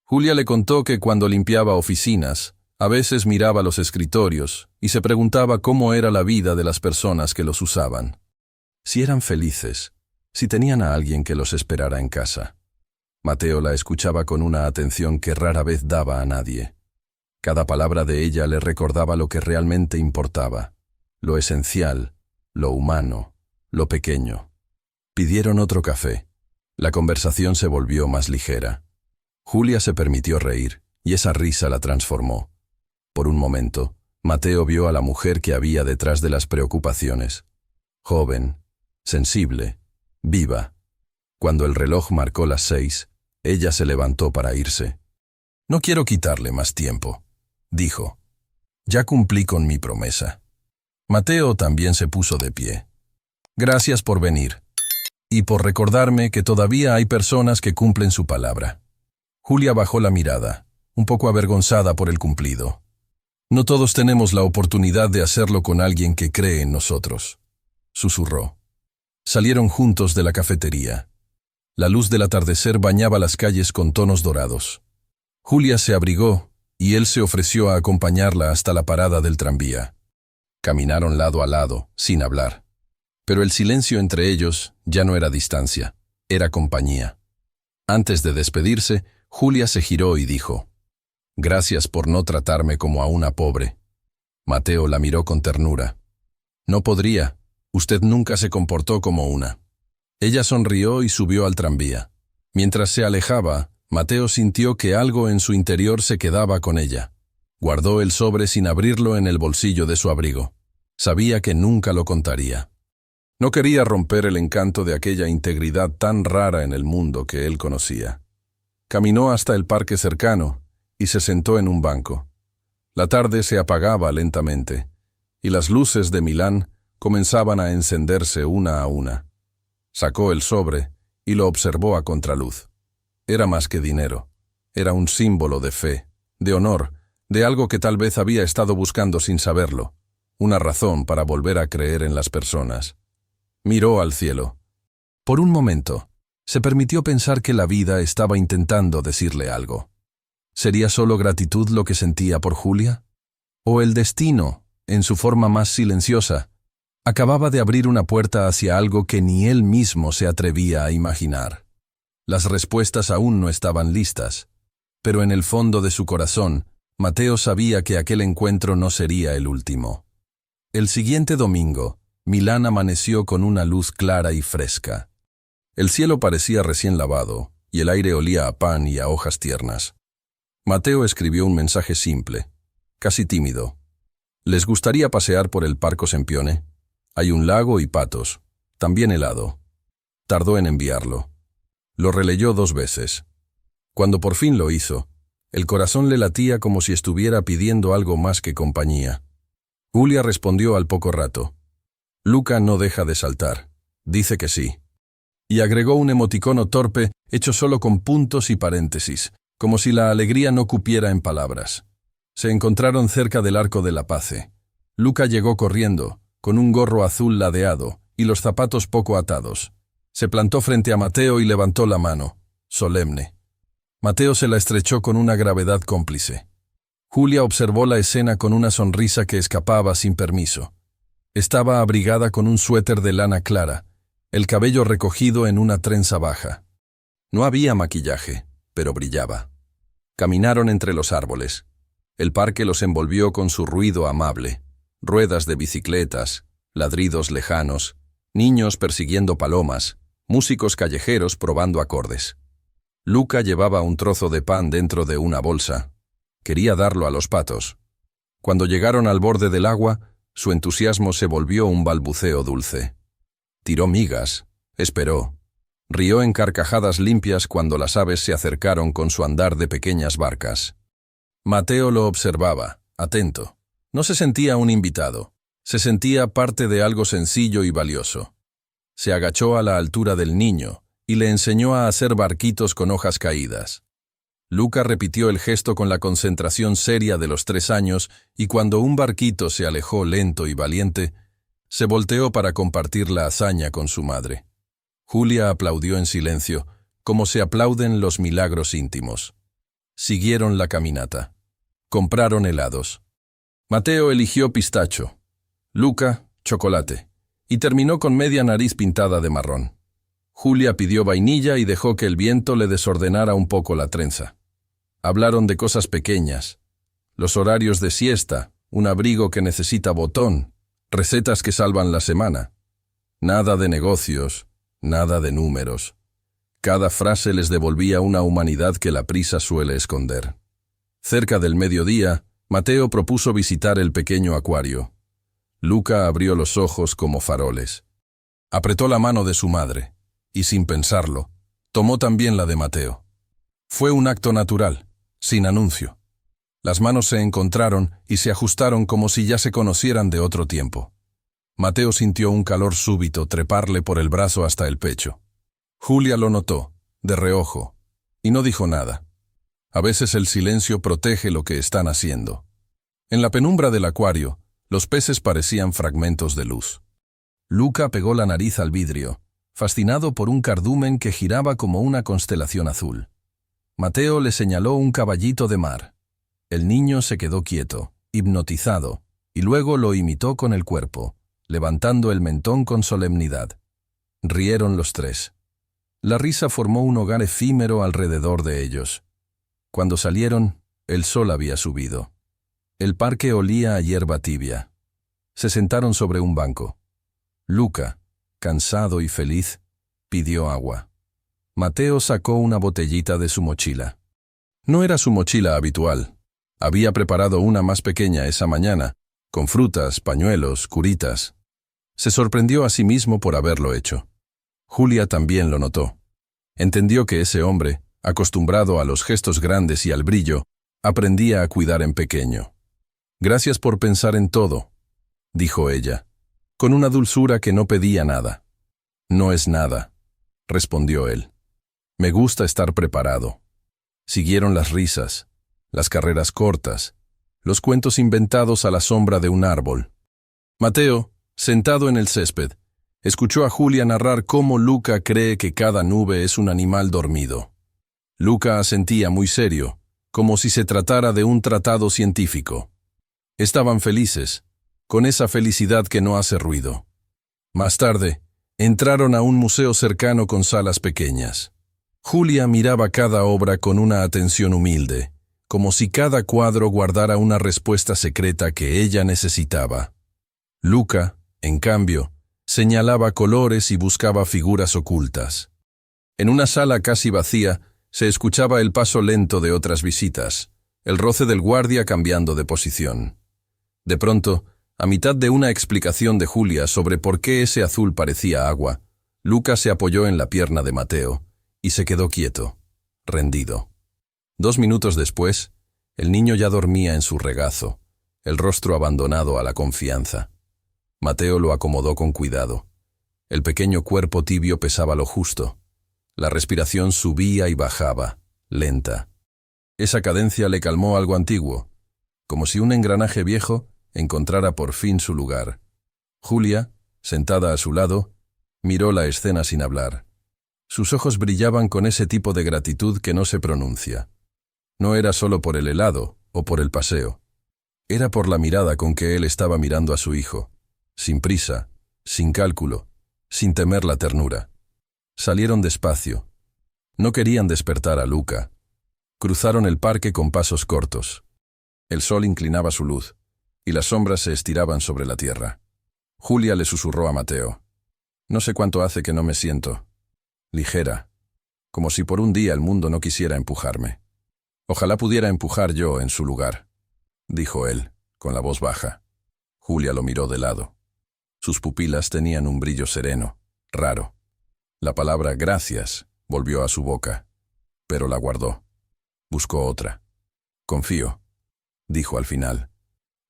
Julia le contó que cuando limpiaba oficinas, a veces miraba los escritorios y se preguntaba cómo era la vida de las personas que los usaban. Si eran felices, si tenían a alguien que los esperara en casa. Mateo la escuchaba con una atención que rara vez daba a nadie. Cada palabra de ella le recordaba lo que realmente importaba, lo esencial, lo humano, lo pequeño. Pidieron otro café. La conversación se volvió más ligera. Julia se permitió reír, y esa risa la transformó. Por un momento, Mateo vio a la mujer que había detrás de las preocupaciones. Joven, sensible, viva. Cuando el reloj marcó las 6, ella se levantó para irse. «No quiero quitarle más tiempo», dijo. «Ya cumplí con mi promesa». Mateo también se puso de pie. «Gracias por venir. Y por recordarme que todavía hay personas que cumplen su palabra». Julia bajó la mirada, un poco avergonzada por el cumplido. «No todos tenemos la oportunidad de hacerlo con alguien que cree en nosotros», susurró. Salieron juntos de la cafetería. La luz del atardecer bañaba las calles con tonos dorados. Julia se abrigó y él se ofreció a acompañarla hasta la parada del tranvía. Caminaron lado a lado, sin hablar. Pero el silencio entre ellos ya no era distancia, era compañía. Antes de despedirse, Julia se giró y dijo: «Gracias por no tratarme como a una pobre». Mateo la miró con ternura. «No podría, usted nunca se comportó como una». Ella sonrió y subió al tranvía. Mientras se alejaba, Mateo sintió que algo en su interior se quedaba con ella. Guardó el sobre sin abrirlo en el bolsillo de su abrigo. Sabía que nunca lo contaría. No quería romper el encanto de aquella integridad tan rara en el mundo que él conocía. Caminó hasta el parque cercano y se sentó en un banco. La tarde se apagaba lentamente y las luces de Milán comenzaban a encenderse una a una. Sacó el sobre y lo observó a contraluz. Era más que dinero. Era un símbolo de fe, de honor, de algo que tal vez había estado buscando sin saberlo. Una razón para volver a creer en las personas. Miró al cielo. Por un momento, se permitió pensar que la vida estaba intentando decirle algo. ¿Sería solo gratitud lo que sentía por Julia? ¿O el destino, en su forma más silenciosa, acababa de abrir una puerta hacia algo que ni él mismo se atrevía a imaginar? Las respuestas aún no estaban listas, pero en el fondo de su corazón, Mateo sabía que aquel encuentro no sería el último. El siguiente domingo, Milán amaneció con una luz clara y fresca. El cielo parecía recién lavado, y el aire olía a pan y a hojas tiernas. Mateo escribió un mensaje simple, casi tímido. «¿Les gustaría pasear por el Parco Sempione? Hay un lago y patos, también helado». Tardó en enviarlo. Lo releyó 2 veces. Cuando por fin lo hizo, el corazón le latía como si estuviera pidiendo algo más que compañía. Julia respondió al poco rato. «Luca no deja de saltar. Dice que sí». Y agregó un emoticono torpe hecho solo con puntos y paréntesis, como si la alegría no cupiera en palabras. Se encontraron cerca del Arco de la Pace. Luca llegó corriendo, con un gorro azul ladeado y los zapatos poco atados. Se plantó frente a Mateo y levantó la mano, solemne. Mateo se la estrechó con una gravedad cómplice. Julia observó la escena con una sonrisa que escapaba sin permiso. Estaba abrigada con un suéter de lana clara, el cabello recogido en una trenza baja. No había maquillaje, pero brillaba. Caminaron entre los árboles. El parque los envolvió con su ruido amable. Ruedas de bicicletas, ladridos lejanos, niños persiguiendo palomas, músicos callejeros probando acordes. Luca llevaba un trozo de pan dentro de una bolsa. Quería darlo a los patos. Cuando llegaron al borde del agua, su entusiasmo se volvió un balbuceo dulce. Tiró migas, esperó. Rió en carcajadas limpias cuando las aves se acercaron con su andar de pequeñas barcas. Mateo lo observaba, atento. No se sentía un invitado, se sentía parte de algo sencillo y valioso. Se agachó a la altura del niño y le enseñó a hacer barquitos con hojas caídas. Luca repitió el gesto con la concentración seria de los 3 años y cuando un barquito se alejó lento y valiente, se volteó para compartir la hazaña con su madre. Julia aplaudió en silencio, como se aplauden los milagros íntimos. Siguieron la caminata. Compraron helados. Mateo eligió pistacho, Luca, chocolate, y terminó con media nariz pintada de marrón. Julia pidió vainilla y dejó que el viento le desordenara un poco la trenza. Hablaron de cosas pequeñas, los horarios de siesta, un abrigo que necesita botón, recetas que salvan la semana. Nada de negocios, nada de números. Cada frase les devolvía una humanidad que la prisa suele esconder. Cerca del mediodía, Mateo propuso visitar el pequeño acuario. Luca abrió los ojos como faroles. Apretó la mano de su madre. y sin pensarlo, tomó también la de Mateo. Fue un acto natural, sin anuncio. Las manos se encontraron y se ajustaron como si ya se conocieran de otro tiempo. Mateo sintió un calor súbito treparle por el brazo hasta el pecho. Julia lo notó, de reojo, y no dijo nada. A veces el silencio protege lo que están haciendo. En la penumbra del acuario, los peces parecían fragmentos de luz. Luca pegó la nariz al vidrio, fascinado por un cardumen que giraba como una constelación azul. Mateo le señaló un caballito de mar. El niño se quedó quieto, hipnotizado, y luego lo imitó con el cuerpo, levantando el mentón con solemnidad. Rieron los tres. La risa formó un hogar efímero alrededor de ellos. Cuando salieron, el sol había subido. El parque olía a hierba tibia. Se sentaron sobre un banco. Luca, cansado y feliz, pidió agua. Mateo sacó una botellita de su mochila. No era su mochila habitual. Había preparado una más pequeña esa mañana, con frutas, pañuelos, curitas. Se sorprendió a sí mismo por haberlo hecho. Julia también lo notó. Entendió que ese hombre, acostumbrado a los gestos grandes y al brillo, aprendía a cuidar en pequeño. «Gracias por pensar en todo», dijo ella, con una dulzura que no pedía nada. «No es nada», respondió él. «Me gusta estar preparado». Siguieron las risas, las carreras cortas, los cuentos inventados a la sombra de un árbol. Mateo, sentado en el césped, escuchó a Julia narrar cómo Luca cree que cada nube es un animal dormido. Luca asentía muy serio, como si se tratara de un tratado científico. Estaban felices, con esa felicidad que no hace ruido. Más tarde, entraron a un museo cercano con salas pequeñas. Julia miraba cada obra con una atención humilde, como si cada cuadro guardara una respuesta secreta que ella necesitaba. Luca, en cambio, señalaba colores y buscaba figuras ocultas. En una sala casi vacía, se escuchaba el paso lento de otras visitas, el roce del guardia cambiando de posición. De pronto, a mitad de una explicación de Julia sobre por qué ese azul parecía agua, Luca se apoyó en la pierna de Mateo y se quedó quieto, rendido. 2 minutos después, el niño ya dormía en su regazo, el rostro abandonado a la confianza. Mateo lo acomodó con cuidado. El pequeño cuerpo tibio pesaba lo justo. La respiración subía y bajaba, lenta. Esa cadencia le calmó algo antiguo, como si un engranaje viejo encontrara por fin su lugar. Julia, sentada a su lado, miró la escena sin hablar. Sus ojos brillaban con ese tipo de gratitud que no se pronuncia. No era solo por el helado o por el paseo. Era por la mirada con que él estaba mirando a su hijo, sin prisa, sin cálculo, sin temer la ternura. Salieron despacio. No querían despertar a Luca. Cruzaron el parque con pasos cortos. El sol inclinaba su luz, y las sombras se estiraban sobre la tierra. Julia le susurró a Mateo. «No sé cuánto hace que no me siento. Ligera. Como si por un día el mundo no quisiera empujarme. Ojalá pudiera empujar yo en su lugar», dijo él, con la voz baja. Julia lo miró de lado. Sus pupilas tenían un brillo sereno, raro. La palabra «gracias» volvió a su boca, pero la guardó. Buscó otra. «Confío», dijo al final.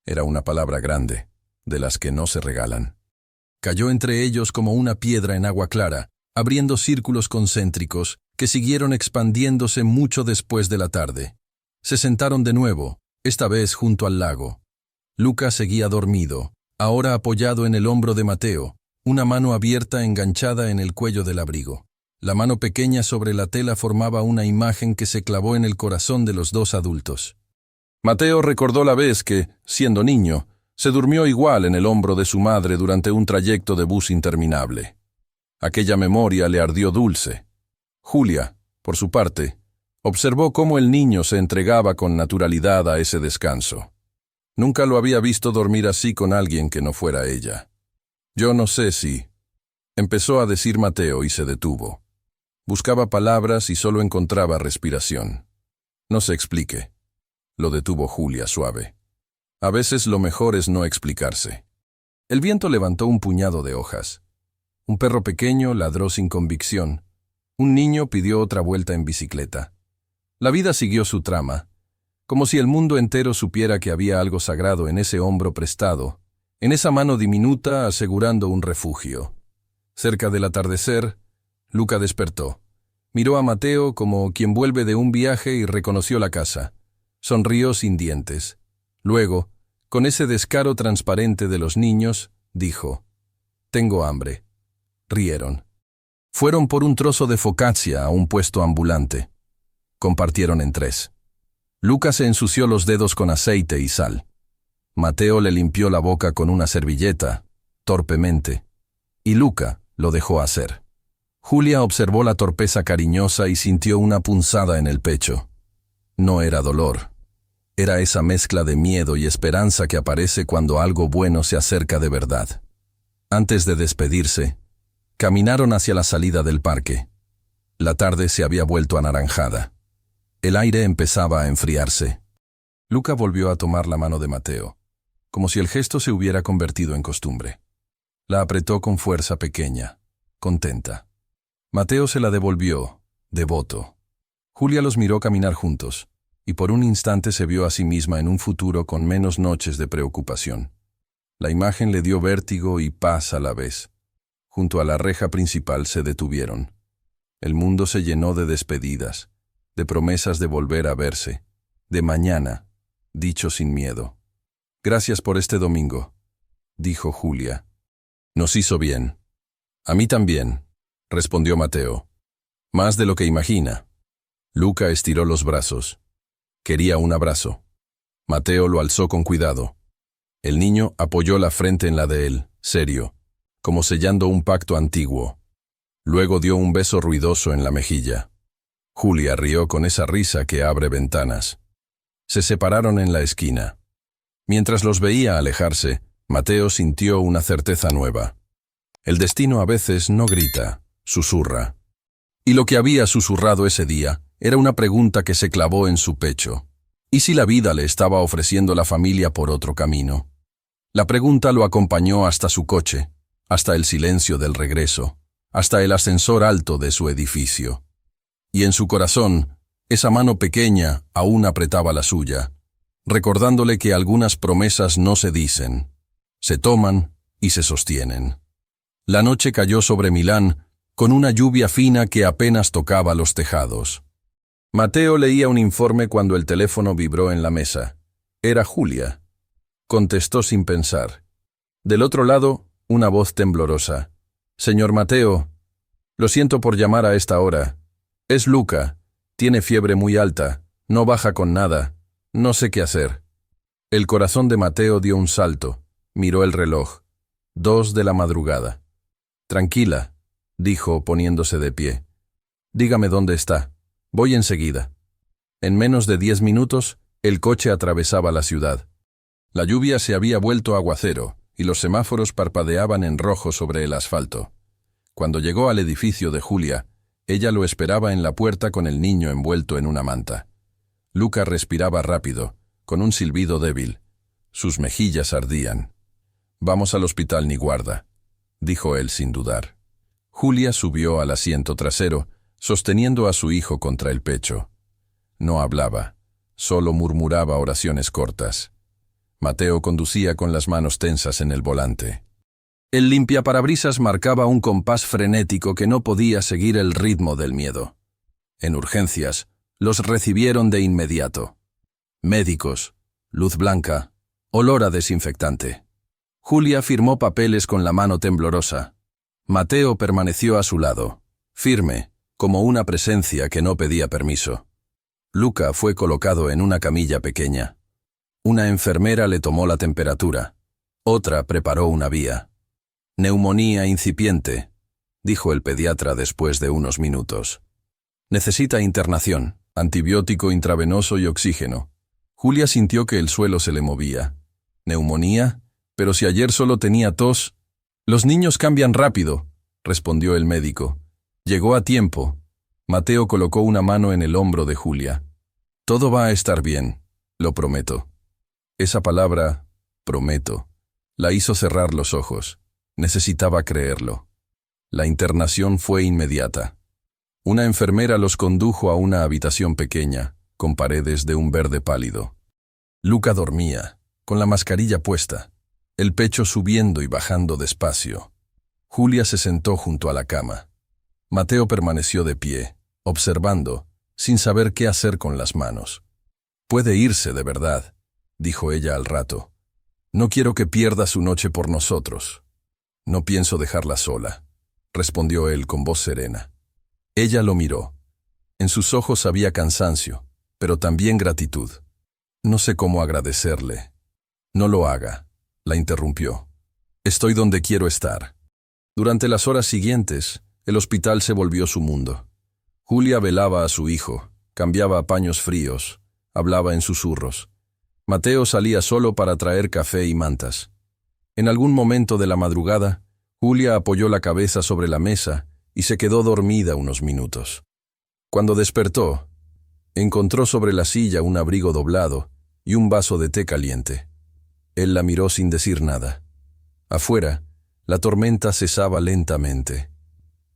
Era una palabra grande, de las que no se regalan. Cayó entre ellos como una piedra en agua clara, abriendo círculos concéntricos que siguieron expandiéndose mucho después de la tarde. Se sentaron de nuevo, esta vez junto al lago. Luca seguía dormido, ahora apoyado en el hombro de Mateo, una mano abierta enganchada en el cuello del abrigo. La mano pequeña sobre la tela formaba una imagen que se clavó en el corazón de los dos adultos. Mateo recordó la vez que, siendo niño, se durmió igual en el hombro de su madre durante un trayecto de bus interminable. Aquella memoria le ardió dulce. Julia, por su parte, observó cómo el niño se entregaba con naturalidad a ese descanso. Nunca lo había visto dormir así con alguien que no fuera ella. «Yo no sé si…», empezó a decir Mateo y se detuvo. Buscaba palabras y solo encontraba respiración. «No se explique», lo detuvo Julia suave. A veces lo mejor es no explicarse. El viento levantó un puñado de hojas. Un perro pequeño ladró sin convicción. Un niño pidió otra vuelta en bicicleta. La vida siguió su trama, como si el mundo entero supiera que había algo sagrado en ese hombro prestado, en esa mano diminuta asegurando un refugio. Cerca del atardecer, Luca despertó. Miró a Mateo como quien vuelve de un viaje y reconoció la casa. Sonrió sin dientes. Luego, con ese descaro transparente de los niños, dijo: «Tengo hambre». Rieron. Fueron por un trozo de focaccia a un puesto ambulante. Compartieron en 3. Luca se ensució los dedos con aceite y sal. Mateo le limpió la boca con una servilleta, torpemente, y Luca lo dejó hacer. Julia observó la torpeza cariñosa y sintió una punzada en el pecho. No era dolor. Era esa mezcla de miedo y esperanza que aparece cuando algo bueno se acerca de verdad. Antes de despedirse, caminaron hacia la salida del parque. La tarde se había vuelto anaranjada. El aire empezaba a enfriarse. Luca volvió a tomar la mano de Mateo, como si el gesto se hubiera convertido en costumbre. La apretó con fuerza pequeña, contenta. Mateo se la devolvió, devoto. Julia los miró caminar juntos, y por un instante se vio a sí misma en un futuro con menos noches de preocupación. La imagen le dio vértigo y paz a la vez. Junto a la reja principal se detuvieron. El mundo se llenó de despedidas, de promesas de volver a verse, de mañana, dicho sin miedo. «Gracias por este domingo», dijo Julia. «Nos hizo bien». «A mí también», respondió Mateo. «Más de lo que imagina». Luca estiró los brazos. Quería un abrazo. Mateo lo alzó con cuidado. El niño apoyó la frente en la de él, serio, como sellando un pacto antiguo. Luego dio un beso ruidoso en la mejilla. Julia rió con esa risa que abre ventanas. Se separaron en la esquina. Mientras los veía alejarse, Mateo sintió una certeza nueva. El destino a veces no grita, susurra. Y lo que había susurrado ese día era una pregunta que se clavó en su pecho. ¿Y si la vida le estaba ofreciendo la familia por otro camino? La pregunta lo acompañó hasta su coche, hasta el silencio del regreso, hasta el ascensor alto de su edificio. Y en su corazón, esa mano pequeña aún apretaba la suya, recordándole que algunas promesas no se dicen, se toman y se sostienen. La noche cayó sobre Milán con una lluvia fina que apenas tocaba los tejados. Mateo leía un informe cuando el teléfono vibró en la mesa. Era Julia. Contestó sin pensar. Del otro lado, una voz temblorosa. «Señor Mateo, lo siento por llamar a esta hora. Es Luca. Tiene fiebre muy alta. No baja con nada. No sé qué hacer». El corazón de Mateo dio un salto. Miró el reloj. 2 de la madrugada. «Tranquila», dijo poniéndose de pie. «Dígame dónde está. Voy enseguida». En menos de 10 minutos, el coche atravesaba la ciudad. La lluvia se había vuelto aguacero y los semáforos parpadeaban en rojo sobre el asfalto. Cuando llegó al edificio de Julia, ella lo esperaba en la puerta con el niño envuelto en una manta. Luca respiraba rápido, con un silbido débil. Sus mejillas ardían. «Vamos al hospital Niguarda», dijo él sin dudar. Julia subió al asiento trasero, sosteniendo a su hijo contra el pecho. No hablaba, solo murmuraba oraciones cortas. Mateo conducía con las manos tensas en el volante. El limpiaparabrisas marcaba un compás frenético que no podía seguir el ritmo del miedo. En urgencias, los recibieron de inmediato. Médicos, luz blanca, olor a desinfectante. Julia firmó papeles con la mano temblorosa. Mateo permaneció a su lado, firme, como una presencia que no pedía permiso. Luca fue colocado en una camilla pequeña. Una enfermera le tomó la temperatura. Otra preparó una vía. «Neumonía incipiente», dijo el pediatra después de unos minutos. «Necesita internación, antibiótico intravenoso y oxígeno». Julia sintió que el suelo se le movía. «¿Neumonía? Pero si ayer solo tenía tos». «Los niños cambian rápido», respondió el médico. Llegó a tiempo. Mateo colocó una mano en el hombro de Julia. «Todo va a estar bien, lo prometo». Esa palabra, prometo, la hizo cerrar los ojos. Necesitaba creerlo. La internación fue inmediata. Una enfermera los condujo a una habitación pequeña, con paredes de un verde pálido. Luca dormía, con la mascarilla puesta, el pecho subiendo y bajando despacio. Julia se sentó junto a la cama. Mateo permaneció de pie, observando, sin saber qué hacer con las manos. «Puede irse, de verdad», dijo ella al rato. «No quiero que pierda su noche por nosotros». «No pienso dejarla sola», respondió él con voz serena. Ella lo miró. En sus ojos había cansancio, pero también gratitud. «No sé cómo agradecerle». «No lo haga», la interrumpió. «Estoy donde quiero estar». Durante las horas siguientes, el hospital se volvió su mundo. Julia velaba a su hijo, cambiaba paños fríos, hablaba en susurros. Mateo salía solo para traer café y mantas. En algún momento de la madrugada, Julia apoyó la cabeza sobre la mesa y se quedó dormida unos minutos. Cuando despertó, encontró sobre la silla un abrigo doblado y un vaso de té caliente. Él la miró sin decir nada. Afuera, la tormenta cesaba lentamente.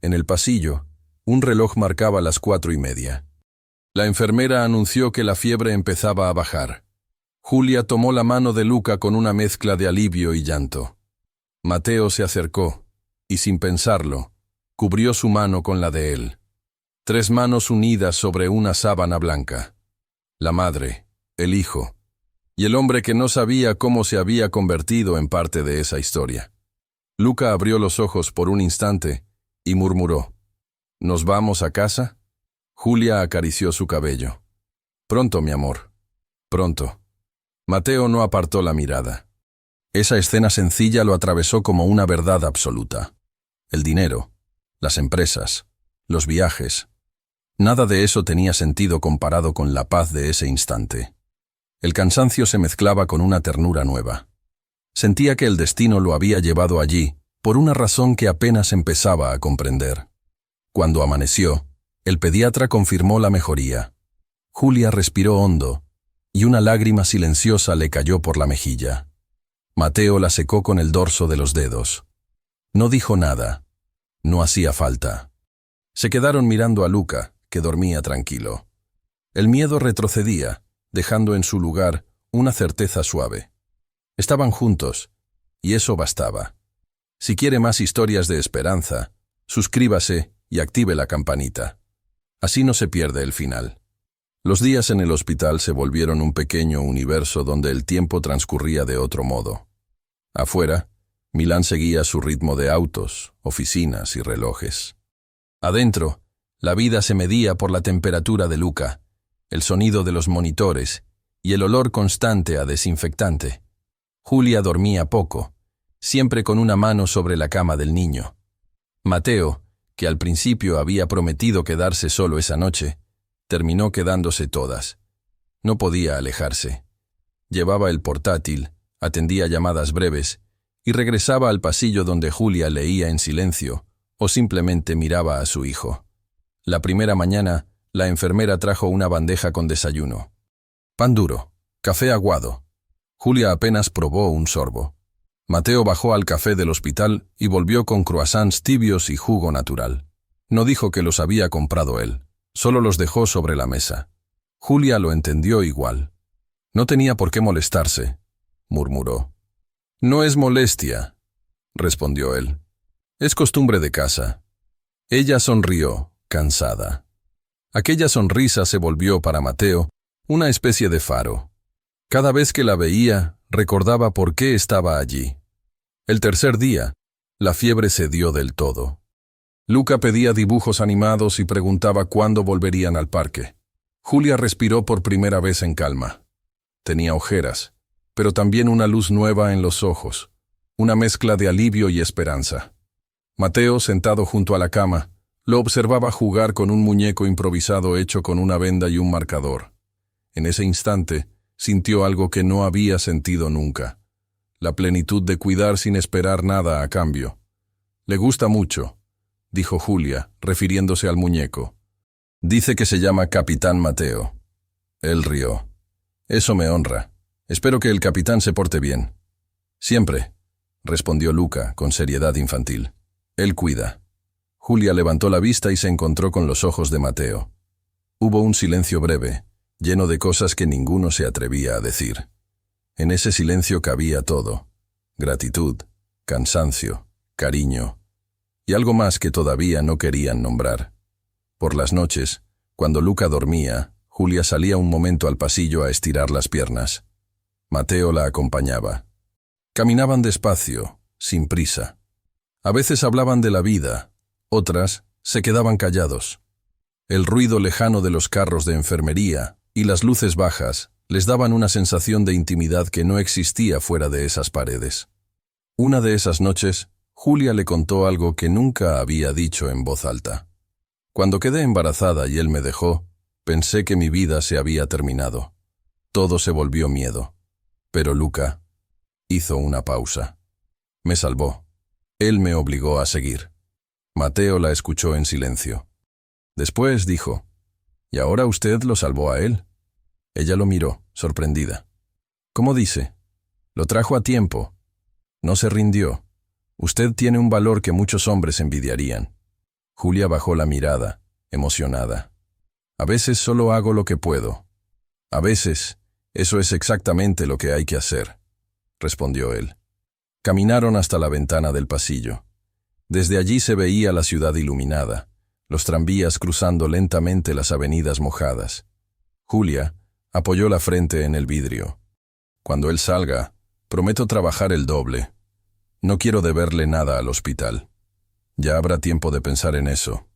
En el pasillo, un reloj marcaba las 4:30. La enfermera anunció que la fiebre empezaba a bajar. Julia tomó la mano de Luca con una mezcla de alivio y llanto. Mateo se acercó, y sin pensarlo, cubrió su mano con la de él. 3 manos unidas sobre una sábana blanca. La madre, el hijo, y el hombre que no sabía cómo se había convertido en parte de esa historia. Luca abrió los ojos por un instante y murmuró: «¿Nos vamos a casa?» Julia acarició su cabello. «Pronto, mi amor. Pronto». Mateo no apartó la mirada. Esa escena sencilla lo atravesó como una verdad absoluta. El dinero, las empresas, los viajes. Nada de eso tenía sentido comparado con la paz de ese instante. El cansancio se mezclaba con una ternura nueva. Sentía que el destino lo había llevado allí por una razón que apenas empezaba a comprender. Cuando amaneció, el pediatra confirmó la mejoría. Julia respiró hondo, y una lágrima silenciosa le cayó por la mejilla. Mateo la secó con el dorso de los dedos. No dijo nada. No hacía falta. Se quedaron mirando a Luca, que dormía tranquilo. El miedo retrocedía, dejando en su lugar una certeza suave. Estaban juntos, y eso bastaba. Si quiere más historias de esperanza, suscríbase y active la campanita. Así no se pierde el final. Los días en el hospital se volvieron un pequeño universo donde el tiempo transcurría de otro modo. Afuera, Milán seguía su ritmo de autos, oficinas y relojes. Adentro, la vida se medía por la temperatura de Luca, el sonido de los monitores y el olor constante a desinfectante. Julia dormía poco, siempre con una mano sobre la cama del niño. Mateo, que al principio había prometido quedarse solo esa noche, terminó quedándose todas. No podía alejarse. Llevaba el portátil, atendía llamadas breves y regresaba al pasillo donde Julia leía en silencio o simplemente miraba a su hijo. La primera mañana, la enfermera trajo una bandeja con desayuno. Pan duro, café aguado. Julia apenas probó un sorbo. Mateo bajó al café del hospital y volvió con croissants tibios y jugo natural. No dijo que los había comprado él, solo los dejó sobre la mesa. Julia lo entendió igual. No tenía por qué molestarse, murmuró. «No es molestia», respondió él. «Es costumbre de casa». Ella sonrió, cansada. Aquella sonrisa se volvió para Mateo una especie de faro. Cada vez que la veía, recordaba por qué estaba allí. El tercer día, la fiebre cedió del todo. Luca pedía dibujos animados y preguntaba cuándo volverían al parque. Julia respiró por primera vez en calma. Tenía ojeras, pero también una luz nueva en los ojos, una mezcla de alivio y esperanza. Mateo, sentado junto a la cama, lo observaba jugar con un muñeco improvisado hecho con una venda y un marcador. En ese instante, sintió algo que no había sentido nunca: la plenitud de cuidar sin esperar nada a cambio. «Le gusta mucho», dijo Julia, refiriéndose al muñeco. «Dice que se llama Capitán Mateo». Él rió. «Eso me honra. Espero que el capitán se porte bien». «Siempre», respondió Luca con seriedad infantil. «Él cuida». Julia levantó la vista y se encontró con los ojos de Mateo. Hubo un silencio breve, lleno de cosas que ninguno se atrevía a decir. En ese silencio cabía todo: gratitud, cansancio, cariño, y algo más que todavía no querían nombrar. Por las noches, cuando Luca dormía, Julia salía un momento al pasillo a estirar las piernas. Mateo la acompañaba. Caminaban despacio, sin prisa. A veces hablaban de la vida, otras se quedaban callados. El ruido lejano de los carros de enfermería y las luces bajas les daban una sensación de intimidad que no existía fuera de esas paredes. Una de esas noches, Julia le contó algo que nunca había dicho en voz alta. Cuando quedé embarazada y él me dejó, pensé que mi vida se había terminado. Todo se volvió miedo. Pero Luca hizo una pausa. Me salvó. Él me obligó a seguir. Mateo la escuchó en silencio. Después dijo: «¿Y ahora usted lo salvó a él?». Ella lo miró, sorprendida. «¿Cómo dice? Lo trajo a tiempo. No se rindió. Usted tiene un valor que muchos hombres envidiarían». Julia bajó la mirada, emocionada. «A veces solo hago lo que puedo. A veces, eso es exactamente lo que hay que hacer», respondió él. Caminaron hasta la ventana del pasillo. Desde allí se veía la ciudad iluminada, los tranvías cruzando lentamente las avenidas mojadas. Julia apoyó la frente en el vidrio. «Cuando él salga, prometo trabajar el doble. No quiero deberle nada al hospital». «Ya habrá tiempo de pensar en eso»,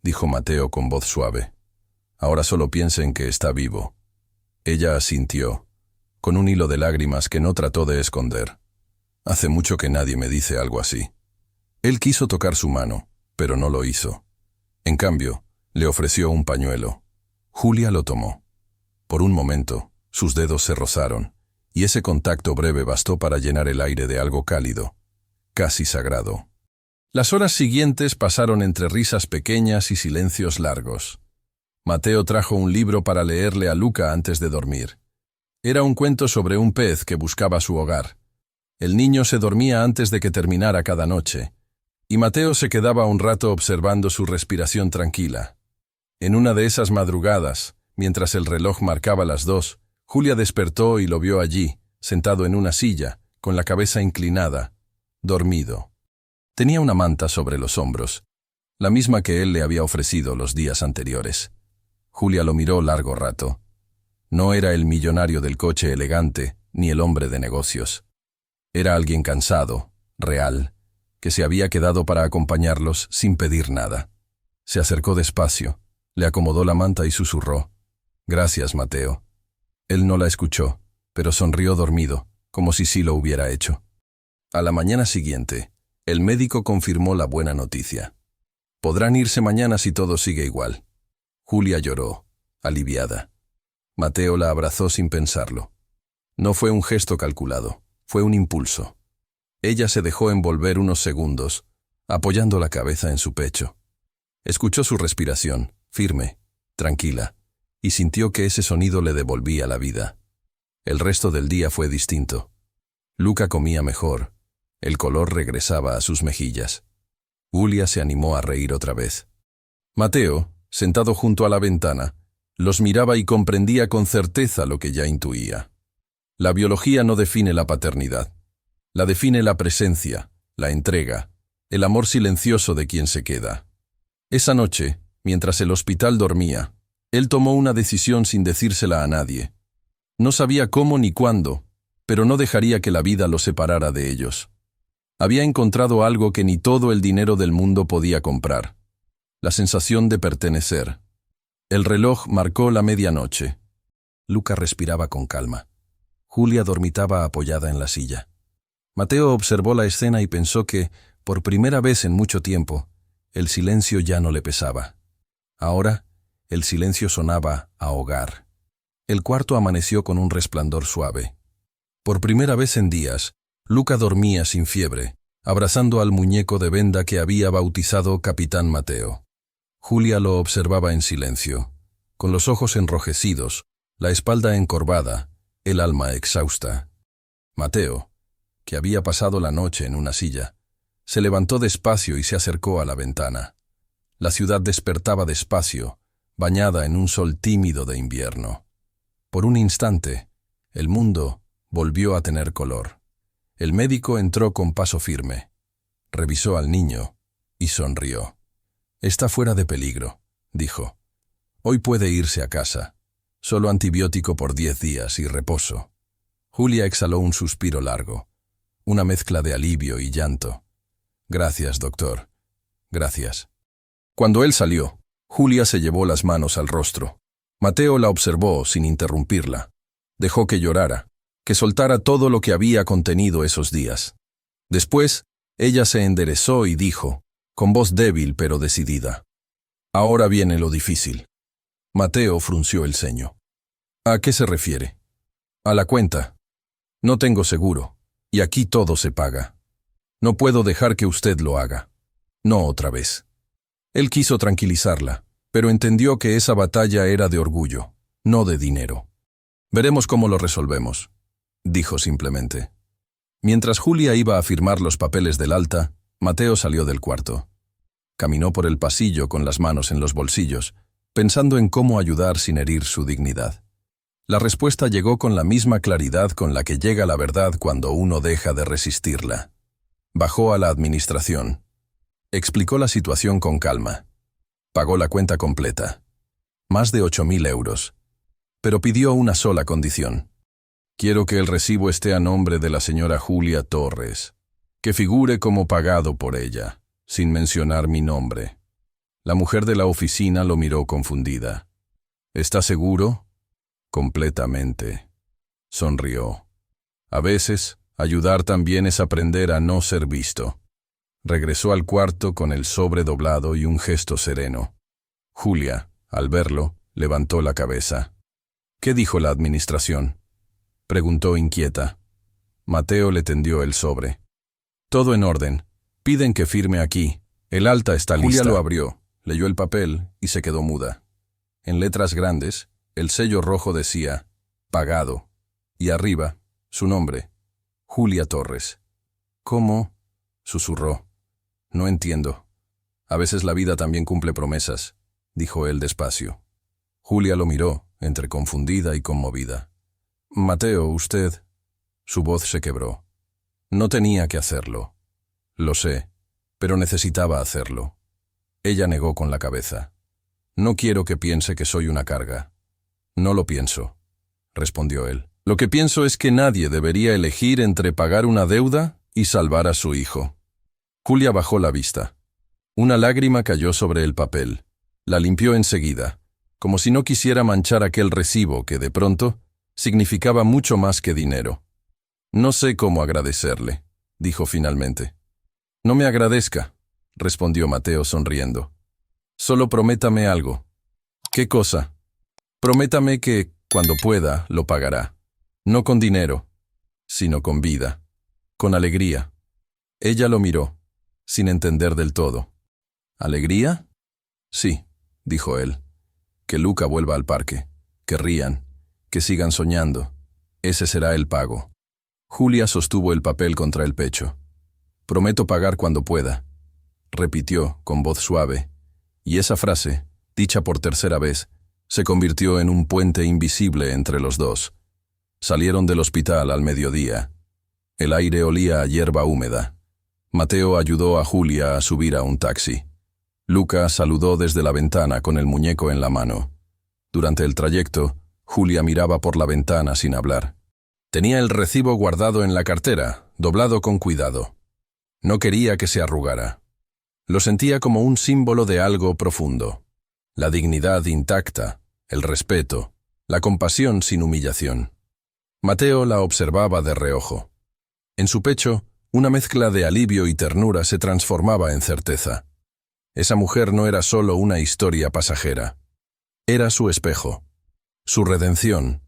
dijo Mateo con voz suave. «Ahora solo piense en que está vivo». Ella asintió, con un hilo de lágrimas que no trató de esconder. «Hace mucho que nadie me dice algo así». Él quiso tocar su mano, pero no lo hizo. En cambio, le ofreció un pañuelo. Julia lo tomó. Por un momento, sus dedos se rozaron, y ese contacto breve bastó para llenar el aire de algo cálido, casi sagrado. Las horas siguientes pasaron entre risas pequeñas y silencios largos. Mateo trajo un libro para leerle a Luca antes de dormir. Era un cuento sobre un pez que buscaba su hogar. El niño se dormía antes de que terminara cada noche, y Mateo se quedaba un rato observando su respiración tranquila. En una de esas madrugadas, mientras el reloj marcaba las 2, Julia despertó y lo vio allí, sentado en una silla, con la cabeza inclinada, dormido. Tenía una manta sobre los hombros, la misma que él le había ofrecido los días anteriores. Julia lo miró largo rato. No era el millonario del coche elegante, ni el hombre de negocios. Era alguien cansado, real, que se había quedado para acompañarlos sin pedir nada. Se acercó despacio, le acomodó la manta y susurró: «Gracias, Mateo». Él no la escuchó, pero sonrió dormido, como si sí lo hubiera hecho. A la mañana siguiente, el médico confirmó la buena noticia. «Podrán irse mañana si todo sigue igual». Julia lloró, aliviada. Mateo la abrazó sin pensarlo. No fue un gesto calculado, fue un impulso. Ella se dejó envolver unos segundos, apoyando la cabeza en su pecho. Escuchó su respiración, firme, tranquila, y sintió que ese sonido le devolvía la vida. El resto del día fue distinto. Luca comía mejor. El color regresaba a sus mejillas. Julia se animó a reír otra vez. Mateo, sentado junto a la ventana, los miraba y comprendía con certeza lo que ya intuía. La biología no define la paternidad. La define la presencia, la entrega, el amor silencioso de quien se queda. Esa noche, mientras el hospital dormía, él tomó una decisión sin decírsela a nadie. No sabía cómo ni cuándo, pero no dejaría que la vida lo separara de ellos. Había encontrado algo que ni todo el dinero del mundo podía comprar: la sensación de pertenecer. El reloj marcó la medianoche. Luca respiraba con calma. Julia dormitaba apoyada en la silla. Mateo observó la escena y pensó que, por primera vez en mucho tiempo, el silencio ya no le pesaba. Ahora, el silencio sonaba a hogar. El cuarto amaneció con un resplandor suave. Por primera vez en días, Luca dormía sin fiebre, abrazando al muñeco de venda que había bautizado Capitán Mateo. Julia lo observaba en silencio, con los ojos enrojecidos, la espalda encorvada, el alma exhausta. Mateo, que había pasado la noche en una silla, se levantó despacio y se acercó a la ventana. La ciudad despertaba despacio, bañada en un sol tímido de invierno. Por un instante, el mundo volvió a tener color. El médico entró con paso firme, revisó al niño y sonrió. «Está fuera de peligro», dijo. «Hoy puede irse a casa. Solo antibiótico por 10 días y reposo». Julia exhaló un suspiro largo, una mezcla de alivio y llanto. «Gracias, doctor. Gracias». Cuando él salió, Julia se llevó las manos al rostro. Mateo la observó sin interrumpirla. Dejó que llorara, que soltara todo lo que había contenido esos días. Después, ella se enderezó y dijo, con voz débil pero decidida: «Ahora viene lo difícil». Mateo frunció el ceño. «¿A qué se refiere?» «A la cuenta. No tengo seguro, y aquí todo se paga. No puedo dejar que usted lo haga. No otra vez». Él quiso tranquilizarla, pero entendió que esa batalla era de orgullo, no de dinero. «Veremos cómo lo resolvemos», dijo simplemente. Mientras Julia iba a firmar los papeles del alta, Mateo salió del cuarto. Caminó por el pasillo con las manos en los bolsillos, pensando en cómo ayudar sin herir su dignidad. La respuesta llegó con la misma claridad con la que llega la verdad cuando uno deja de resistirla. Bajó a la administración. Explicó la situación con calma. Pagó la cuenta completa. Más de 8.000 euros. Pero pidió una sola condición. «Quiero que el recibo esté a nombre de la señora Julia Torres, que figure como pagado por ella, sin mencionar mi nombre». La mujer de la oficina lo miró confundida. «¿Está seguro?» «Completamente». Sonrió. «A veces, ayudar también es aprender a no ser visto». Regresó al cuarto con el sobre doblado y un gesto sereno. Julia, al verlo, levantó la cabeza. «¿Qué dijo la administración?», preguntó inquieta. Mateo le tendió el sobre. «Todo en orden. Piden que firme aquí. El alta está lista». Julia lo abrió, leyó el papel y se quedó muda. En letras grandes, el sello rojo decía «Pagado» y arriba, su nombre, Julia Torres. «¿Cómo?», susurró. «No entiendo. A veces la vida también cumple promesas», dijo él despacio. Julia lo miró, entre confundida y conmovida. «Mateo, usted...» Su voz se quebró. «No tenía que hacerlo. Lo sé, pero necesitaba hacerlo». Ella negó con la cabeza. «No quiero que piense que soy una carga». «No lo pienso», respondió él. «Lo que pienso es que nadie debería elegir entre pagar una deuda y salvar a su hijo». Julia bajó la vista. Una lágrima cayó sobre el papel. La limpió enseguida, como si no quisiera manchar aquel recibo que, de pronto, significaba mucho más que dinero. «No sé cómo agradecerle», dijo finalmente. «No me agradezca», respondió Mateo sonriendo. «Solo prométame algo». «¿Qué cosa?» «Prométame que, cuando pueda, lo pagará. No con dinero, sino con vida, con alegría». Ella lo miró, sin entender del todo. «¿Alegría?» «Sí», dijo él. «Que Luca vuelva al parque, que rían, que sigan soñando. Ese será el pago». Julia sostuvo el papel contra el pecho. «Prometo pagar cuando pueda», repitió con voz suave, y esa frase, dicha por tercera vez, se convirtió en un puente invisible entre los dos. Salieron del hospital al mediodía. El aire olía a hierba húmeda. Mateo ayudó a Julia a subir a un taxi. Luca saludó desde la ventana con el muñeco en la mano. Durante el trayecto, Julia miraba por la ventana sin hablar. Tenía el recibo guardado en la cartera, doblado con cuidado. No quería que se arrugara. Lo sentía como un símbolo de algo profundo. La dignidad intacta, el respeto, la compasión sin humillación. Mateo la observaba de reojo. En su pecho, una mezcla de alivio y ternura se transformaba en certeza. Esa mujer no era solo una historia pasajera. Era su espejo, su redención.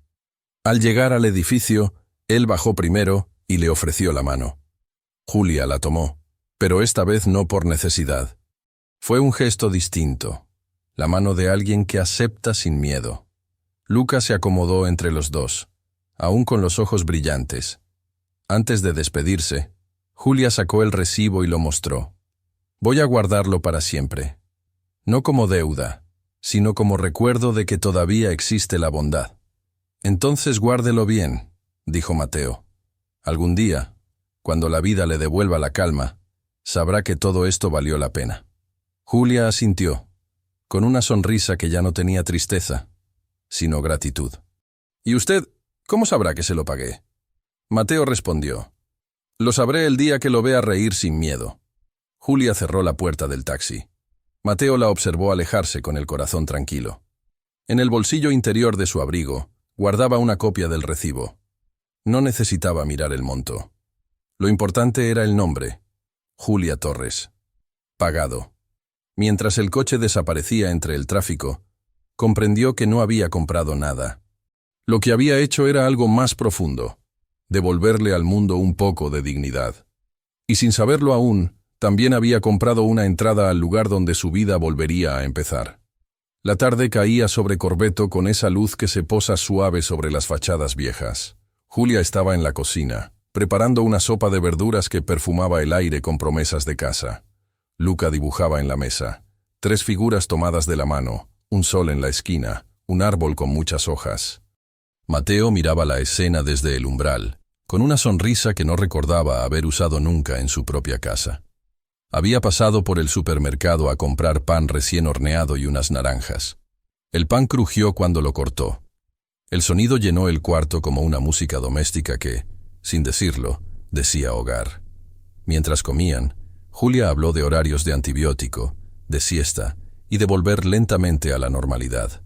Al llegar al edificio, él bajó primero y le ofreció la mano. Julia la tomó, pero esta vez no por necesidad. Fue un gesto distinto, la mano de alguien que acepta sin miedo. Luca se acomodó entre los dos, aún con los ojos brillantes. Antes de despedirse, Julia sacó el recibo y lo mostró. «Voy a guardarlo para siempre. no como deuda, sino como recuerdo de que todavía existe la bondad. Entonces guárdelo bien, dijo Mateo. Algún día, cuando la vida le devuelva la calma, sabrá que todo esto valió la pena. Julia asintió, con una sonrisa que ya no tenía tristeza, sino gratitud. ¿Y usted, cómo sabrá que se lo pagué? Mateo respondió, lo sabré el día que lo vea reír sin miedo. Julia cerró la puerta del taxi. Mateo la observó alejarse con el corazón tranquilo. En el bolsillo interior de su abrigo, guardaba una copia del recibo. No necesitaba mirar el monto. Lo importante era el nombre, Julia Torres. Pagado. Mientras el coche desaparecía entre el tráfico, comprendió que no había comprado nada. Lo que había hecho era algo más profundo, devolverle al mundo un poco de dignidad. Y sin saberlo aún, también había comprado una entrada al lugar donde su vida volvería a empezar. La tarde caía sobre Corbeto con esa luz que se posa suave sobre las fachadas viejas. Julia estaba en la cocina, preparando una sopa de verduras que perfumaba el aire con promesas de casa. Luca dibujaba en la mesa, 3 figuras tomadas de la mano, un sol en la esquina, un árbol con muchas hojas. Mateo miraba la escena desde el umbral, con una sonrisa que no recordaba haber usado nunca en su propia casa. Había pasado por el supermercado a comprar pan recién horneado y unas naranjas. El pan crujió cuando lo cortó. El sonido llenó el cuarto como una música doméstica que, sin decirlo, decía hogar. Mientras comían, Julia habló de horarios de antibiótico, de siesta y de volver lentamente a la normalidad.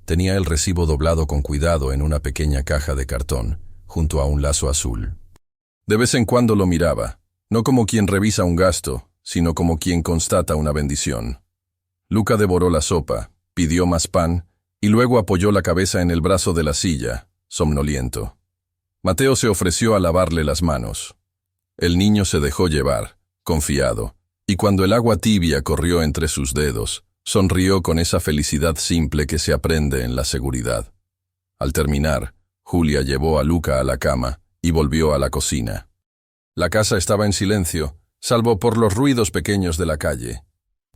Tenía el recibo doblado con cuidado en una pequeña caja de cartón, junto a un lazo azul. De vez en cuando lo miraba, no como quien revisa un gasto, sino como quien constata una bendición. Luca devoró la sopa, pidió más pan y luego apoyó la cabeza en el brazo de la silla, somnoliento. Mateo se ofreció a lavarle las manos. El niño se dejó llevar, confiado, y cuando el agua tibia corrió entre sus dedos, sonrió con esa felicidad simple que se aprende en la seguridad. Al terminar, Julia llevó a Luca a la cama y volvió a la cocina. La casa estaba en silencio, salvo por los ruidos pequeños de la calle.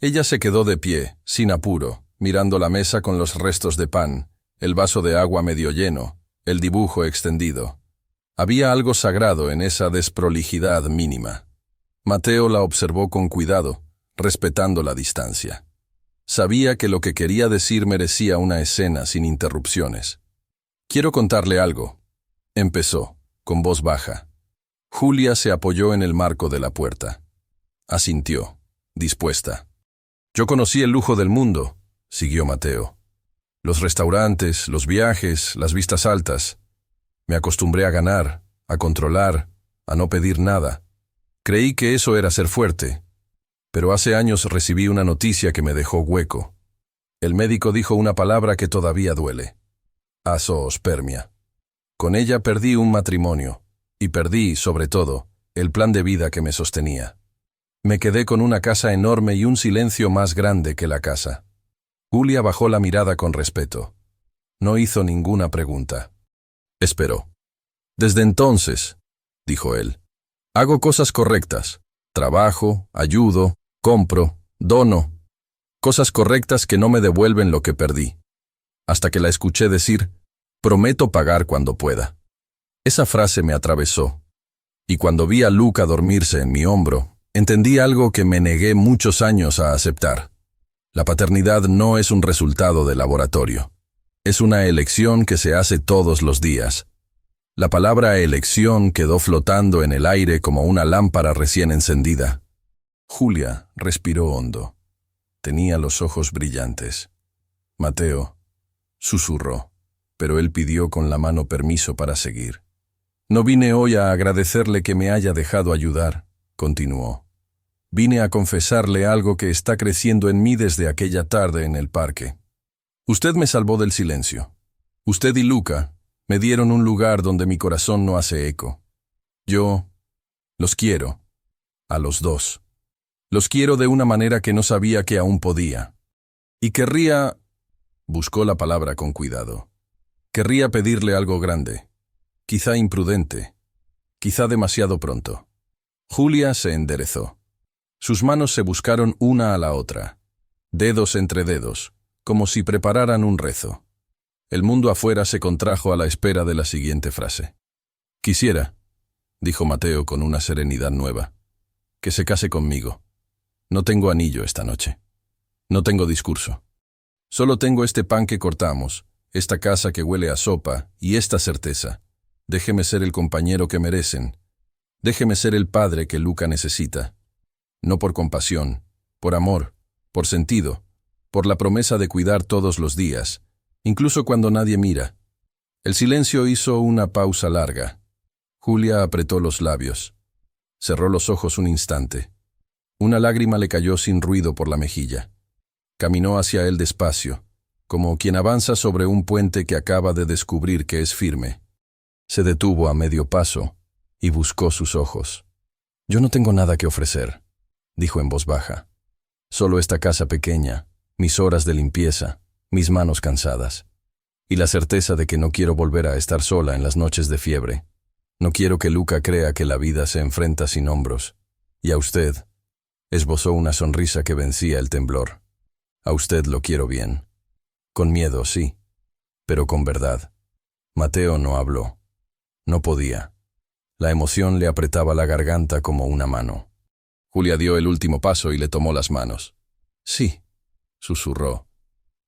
Ella se quedó de pie, sin apuro, mirando la mesa con los restos de pan, el vaso de agua medio lleno, el dibujo extendido. Había algo sagrado en esa desprolijidad mínima. Mateo la observó con cuidado, respetando la distancia. Sabía que lo que quería decir merecía una escena sin interrupciones. «Quiero contarle algo», empezó, con voz baja. Julia se apoyó en el marco de la puerta. Asintió, dispuesta. «Yo conocí el lujo del mundo», siguió Mateo. «Los restaurantes, los viajes, las vistas altas. Me acostumbré a ganar, a controlar, a no pedir nada. Creí que eso era ser fuerte. Pero hace años recibí una noticia que me dejó hueco. El médico dijo una palabra que todavía duele. Azoospermia. Con ella perdí un matrimonio, y perdí, sobre todo, el plan de vida que me sostenía. Me quedé con una casa enorme y un silencio más grande que la casa». Julia bajó la mirada con respeto. No hizo ninguna pregunta. Esperó. «Desde entonces», dijo él, «hago cosas correctas. Trabajo, ayudo, compro, dono. Cosas correctas que no me devuelven lo que perdí. Hasta que la escuché decir, prometo pagar cuando pueda». Esa frase me atravesó. Y cuando vi a Luca dormirse en mi hombro, entendí algo que me negué muchos años a aceptar. La paternidad no es un resultado de laboratorio. Es una elección que se hace todos los días. La palabra elección quedó flotando en el aire como una lámpara recién encendida. Julia respiró hondo. Tenía los ojos brillantes. «Mateo», susurró, pero él pidió con la mano permiso para seguir. «No vine hoy a agradecerle que me haya dejado ayudar», continuó. «Vine a confesarle algo que está creciendo en mí desde aquella tarde en el parque. Usted me salvó del silencio. Usted y Luca me dieron un lugar donde mi corazón no hace eco. Yo los quiero, a los dos. Los quiero de una manera que no sabía que aún podía. Y querría...» Buscó la palabra con cuidado. «Querría pedirle algo grande, quizá imprudente, quizá demasiado pronto». Julia se enderezó. Sus manos se buscaron una a la otra. dedos entre dedos, como si prepararan un rezo. El mundo afuera se contrajo a la espera de la siguiente frase. «Quisiera», dijo Mateo con una serenidad nueva, «que se case conmigo. No tengo anillo esta noche. No tengo discurso. Solo tengo este pan que cortamos, esta casa que huele a sopa y esta certeza. Déjeme ser el compañero que merecen. Déjeme ser el padre que Luca necesita. No por compasión, por amor, por sentido, por la promesa de cuidar todos los días, incluso cuando nadie mira». El silencio hizo una pausa larga. Julia apretó los labios. Cerró los ojos un instante. Una lágrima le cayó sin ruido por la mejilla. Caminó hacia él despacio, como quien avanza sobre un puente que acaba de descubrir que es firme. Se detuvo a medio paso y buscó sus ojos. «Yo no tengo nada que ofrecer», dijo en voz baja. «Solo esta casa pequeña, mis horas de limpieza, mis manos cansadas. Y la certeza de que no quiero volver a estar sola en las noches de fiebre. No quiero que Luca crea que la vida se enfrenta sin hombros. Y a usted», esbozó una sonrisa que vencía el temblor. «A usted lo quiero bien. Con miedo, sí, pero con verdad». Mateo no habló. No podía. La emoción le apretaba la garganta como una mano. Julia dio el último paso y le tomó las manos. «Sí», susurró.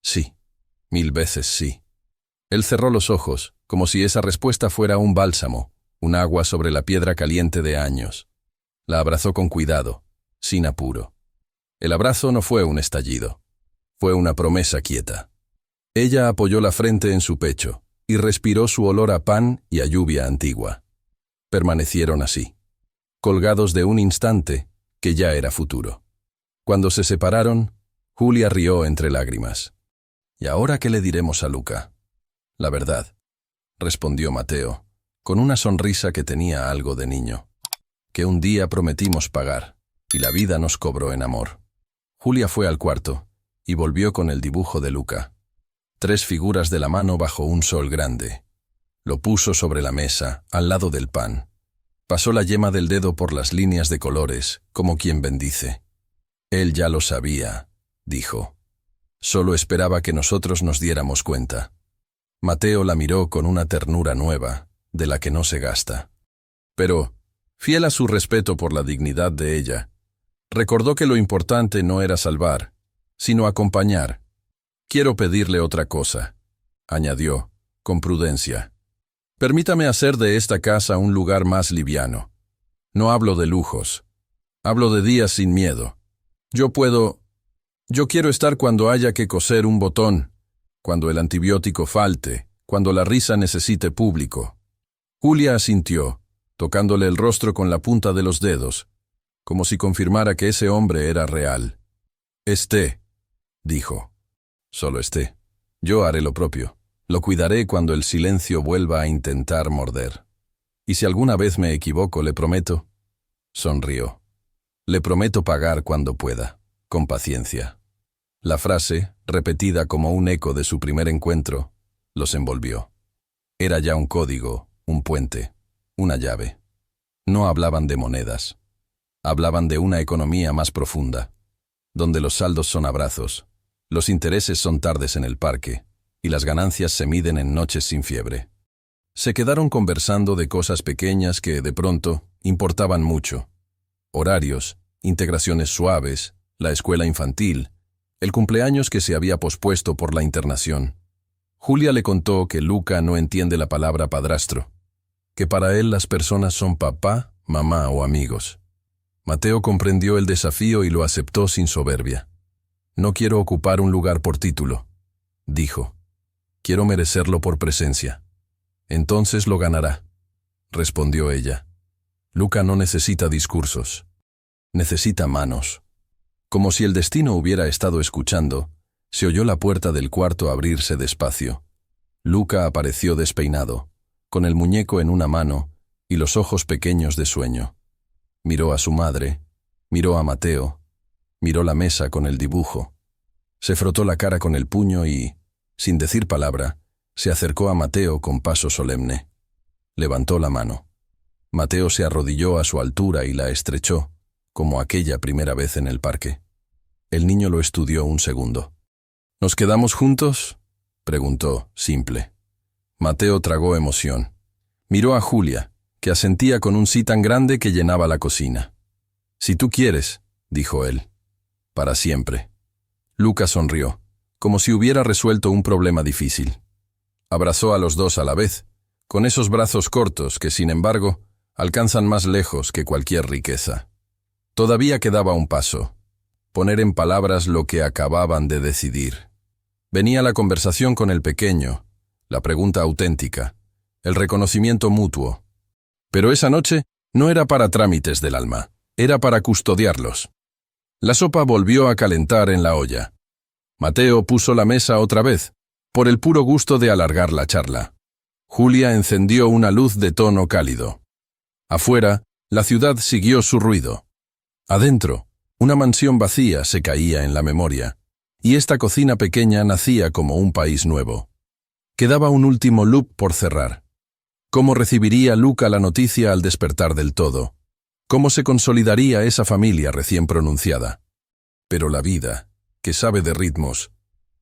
«Sí, 1000 veces sí». Él cerró los ojos, como si esa respuesta fuera un bálsamo, un agua sobre la piedra caliente de años. La abrazó con cuidado, sin apuro. El abrazo no fue un estallido. Fue una promesa quieta. Ella apoyó la frente en su pecho y respiró su olor a pan y a lluvia antigua. Permanecieron así, colgados de un instante que ya era futuro. Cuando se separaron, Julia rió entre lágrimas. «¿Y ahora qué le diremos a Luca?» «La verdad», respondió Mateo, con una sonrisa que tenía algo de niño. «Que un día prometimos pagar, y la vida nos cobró en amor». Julia fue al cuarto y volvió con el dibujo de Luca. 3 figuras de la mano bajo un sol grande. Lo puso sobre la mesa, al lado del pan. Pasó la yema del dedo por las líneas de colores, como quien bendice. «Él ya lo sabía», dijo. «Solo esperaba que nosotros nos diéramos cuenta». Mateo la miró con una ternura nueva, de la que no se gasta. Pero, fiel a su respeto por la dignidad de ella, recordó que lo importante no era salvar, sino acompañar. «Quiero pedirle otra cosa», añadió, con prudencia. «Permítame hacer de esta casa un lugar más liviano. No hablo de lujos. Hablo de días sin miedo. Yo quiero estar cuando haya que coser un botón, cuando el antibiótico falte, cuando la risa necesite público». Julia asintió, tocándole el rostro con la punta de los dedos, como si confirmara que ese hombre era real. «Esté», dijo. «Solo esté. Yo haré lo propio. Lo cuidaré cuando el silencio vuelva a intentar morder. Y si alguna vez me equivoco, le prometo». Sonrió. «Le prometo pagar cuando pueda, con paciencia». La frase, repetida como un eco de su primer encuentro, los envolvió. Era ya un código, un puente, una llave. No hablaban de monedas. Hablaban de una economía más profunda, donde los saldos son abrazos, los intereses son tardes en el parque, y las ganancias se miden en noches sin fiebre. Se quedaron conversando de cosas pequeñas que, de pronto, importaban mucho. Horarios, integraciones suaves, la escuela infantil, el cumpleaños que se había pospuesto por la internación. Julia le contó que Luca no entiende la palabra padrastro, que para él las personas son papá, mamá o amigos. Mateo comprendió el desafío y lo aceptó sin soberbia. «No quiero ocupar un lugar por título», dijo. «Quiero merecerlo por presencia». «Entonces lo ganará», respondió ella. «Luca no necesita discursos. Necesita manos». Como si el destino hubiera estado escuchando, se oyó la puerta del cuarto abrirse despacio. Luca apareció despeinado, con el muñeco en una mano y los ojos pequeños de sueño. Miró a su madre, miró a Mateo, miró la mesa con el dibujo. Se frotó la cara con el puño y, sin decir palabra, se acercó a Mateo con paso solemne. Levantó la mano. Mateo se arrodilló a su altura y la estrechó, como aquella primera vez en el parque. El niño lo estudió un segundo. ¿Nos quedamos juntos?, preguntó, simple. Mateo tragó emoción. Miró a Julia, que asentía con un sí tan grande que llenaba la cocina. «Si tú quieres», dijo él. «Para siempre». Luca sonrió, como si hubiera resuelto un problema difícil. Abrazó a los dos a la vez, con esos brazos cortos que, sin embargo, alcanzan más lejos que cualquier riqueza. Todavía quedaba un paso: poner en palabras lo que acababan de decidir. Venía la conversación con el pequeño, la pregunta auténtica, el reconocimiento mutuo. Pero esa noche no era para trámites del alma, era para custodiarlos. La sopa volvió a calentar en la olla. Mateo puso la mesa otra vez, por el puro gusto de alargar la charla. Julia encendió una luz de tono cálido. Afuera, la ciudad siguió su ruido. Adentro, una mansión vacía se caía en la memoria, y esta cocina pequeña nacía como un país nuevo. Quedaba un último loop por cerrar. ¿Cómo recibiría Luca la noticia al despertar del todo? ¿Cómo se consolidaría esa familia recién pronunciada? Pero la vida, que sabe de ritmos,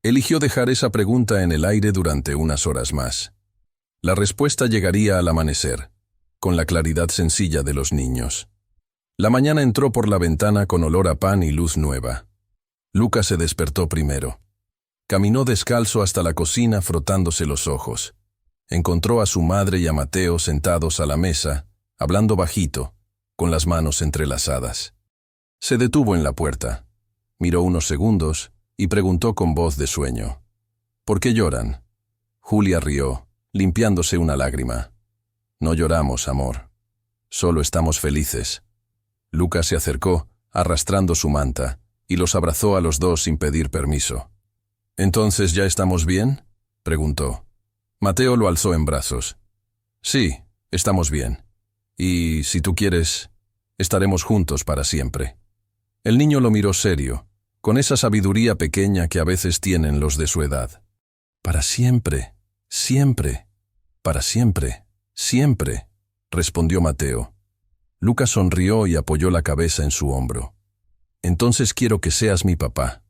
eligió dejar esa pregunta en el aire durante unas horas más. La respuesta llegaría al amanecer, con la claridad sencilla de los niños. La mañana entró por la ventana con olor a pan y luz nueva. Luca se despertó primero. Caminó descalzo hasta la cocina frotándose los ojos. Encontró a su madre y a Mateo sentados a la mesa, hablando bajito, con las manos entrelazadas. Se detuvo en la puerta, miró unos segundos y preguntó con voz de sueño: «¿Por qué lloran?». Julia rió, limpiándose una lágrima. «No lloramos, amor. Solo estamos felices». Luca se acercó, arrastrando su manta, y los abrazó a los dos sin pedir permiso. «¿Entonces ya estamos bien?», preguntó. Mateo lo alzó en brazos. «Sí, estamos bien. Y, si tú quieres, estaremos juntos para siempre». El niño lo miró serio, con esa sabiduría pequeña que a veces tienen los de su edad. «Para siempre, siempre, para siempre, siempre», respondió Mateo. Luca sonrió y apoyó la cabeza en su hombro. «Entonces quiero que seas mi papá».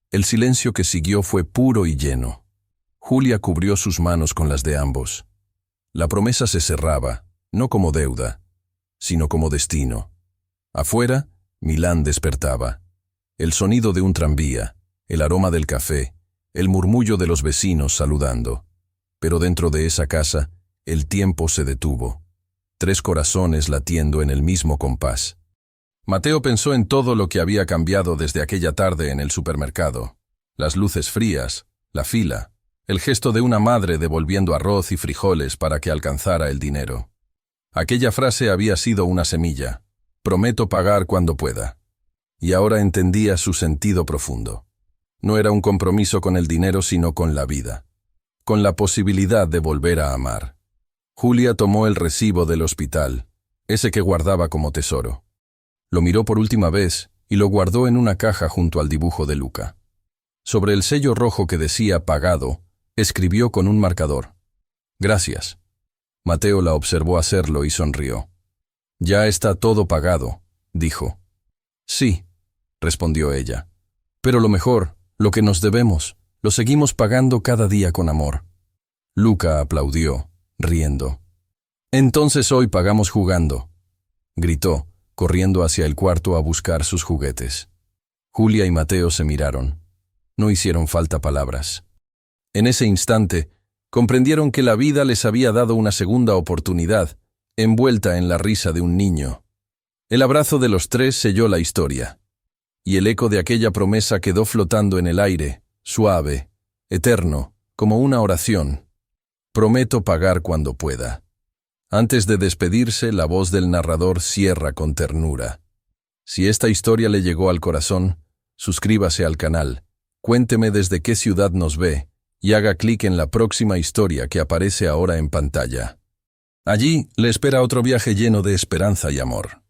El silencio que siguió fue puro y lleno. Julia cubrió sus manos con las de ambos. La promesa se cerraba, no como deuda, sino como destino. Afuera, Milán despertaba. El sonido de un tranvía, el aroma del café, el murmullo de los vecinos saludando. Pero dentro de esa casa, el tiempo se detuvo. 3 corazones latiendo en el mismo compás. Mateo pensó en todo lo que había cambiado desde aquella tarde en el supermercado. Las luces frías, la fila, el gesto de una madre devolviendo arroz y frijoles para que alcanzara el dinero. Aquella frase había sido una semilla: «Prometo pagar cuando pueda». Y ahora entendía su sentido profundo. No era un compromiso con el dinero, sino con la vida, con la posibilidad de volver a amar. Julia tomó el recibo del hospital, ese que guardaba como tesoro. Lo miró por última vez y lo guardó en una caja junto al dibujo de Luca. Sobre el sello rojo que decía «Pagado», escribió con un marcador: «Gracias». Mateo la observó hacerlo y sonrió. «Ya está todo pagado», dijo. «Sí», respondió ella. «Pero lo mejor, lo que nos debemos, lo seguimos pagando cada día con amor». Luca aplaudió, riendo. «Entonces hoy pagamos jugando», gritó, corriendo hacia el cuarto a buscar sus juguetes. Julia y Mateo se miraron. No hicieron falta palabras. En ese instante, comprendieron que la vida les había dado una segunda oportunidad, envuelta en la risa de un niño. El abrazo de los 3 selló la historia, y el eco de aquella promesa quedó flotando en el aire, suave, eterno, como una oración. «Prometo pagar cuando pueda». Antes de despedirse, la voz del narrador cierra con ternura. Si esta historia le llegó al corazón, suscríbase al canal, cuénteme desde qué ciudad nos ve, y haga clic en la próxima historia que aparece ahora en pantalla. Allí le espera otro viaje lleno de esperanza y amor.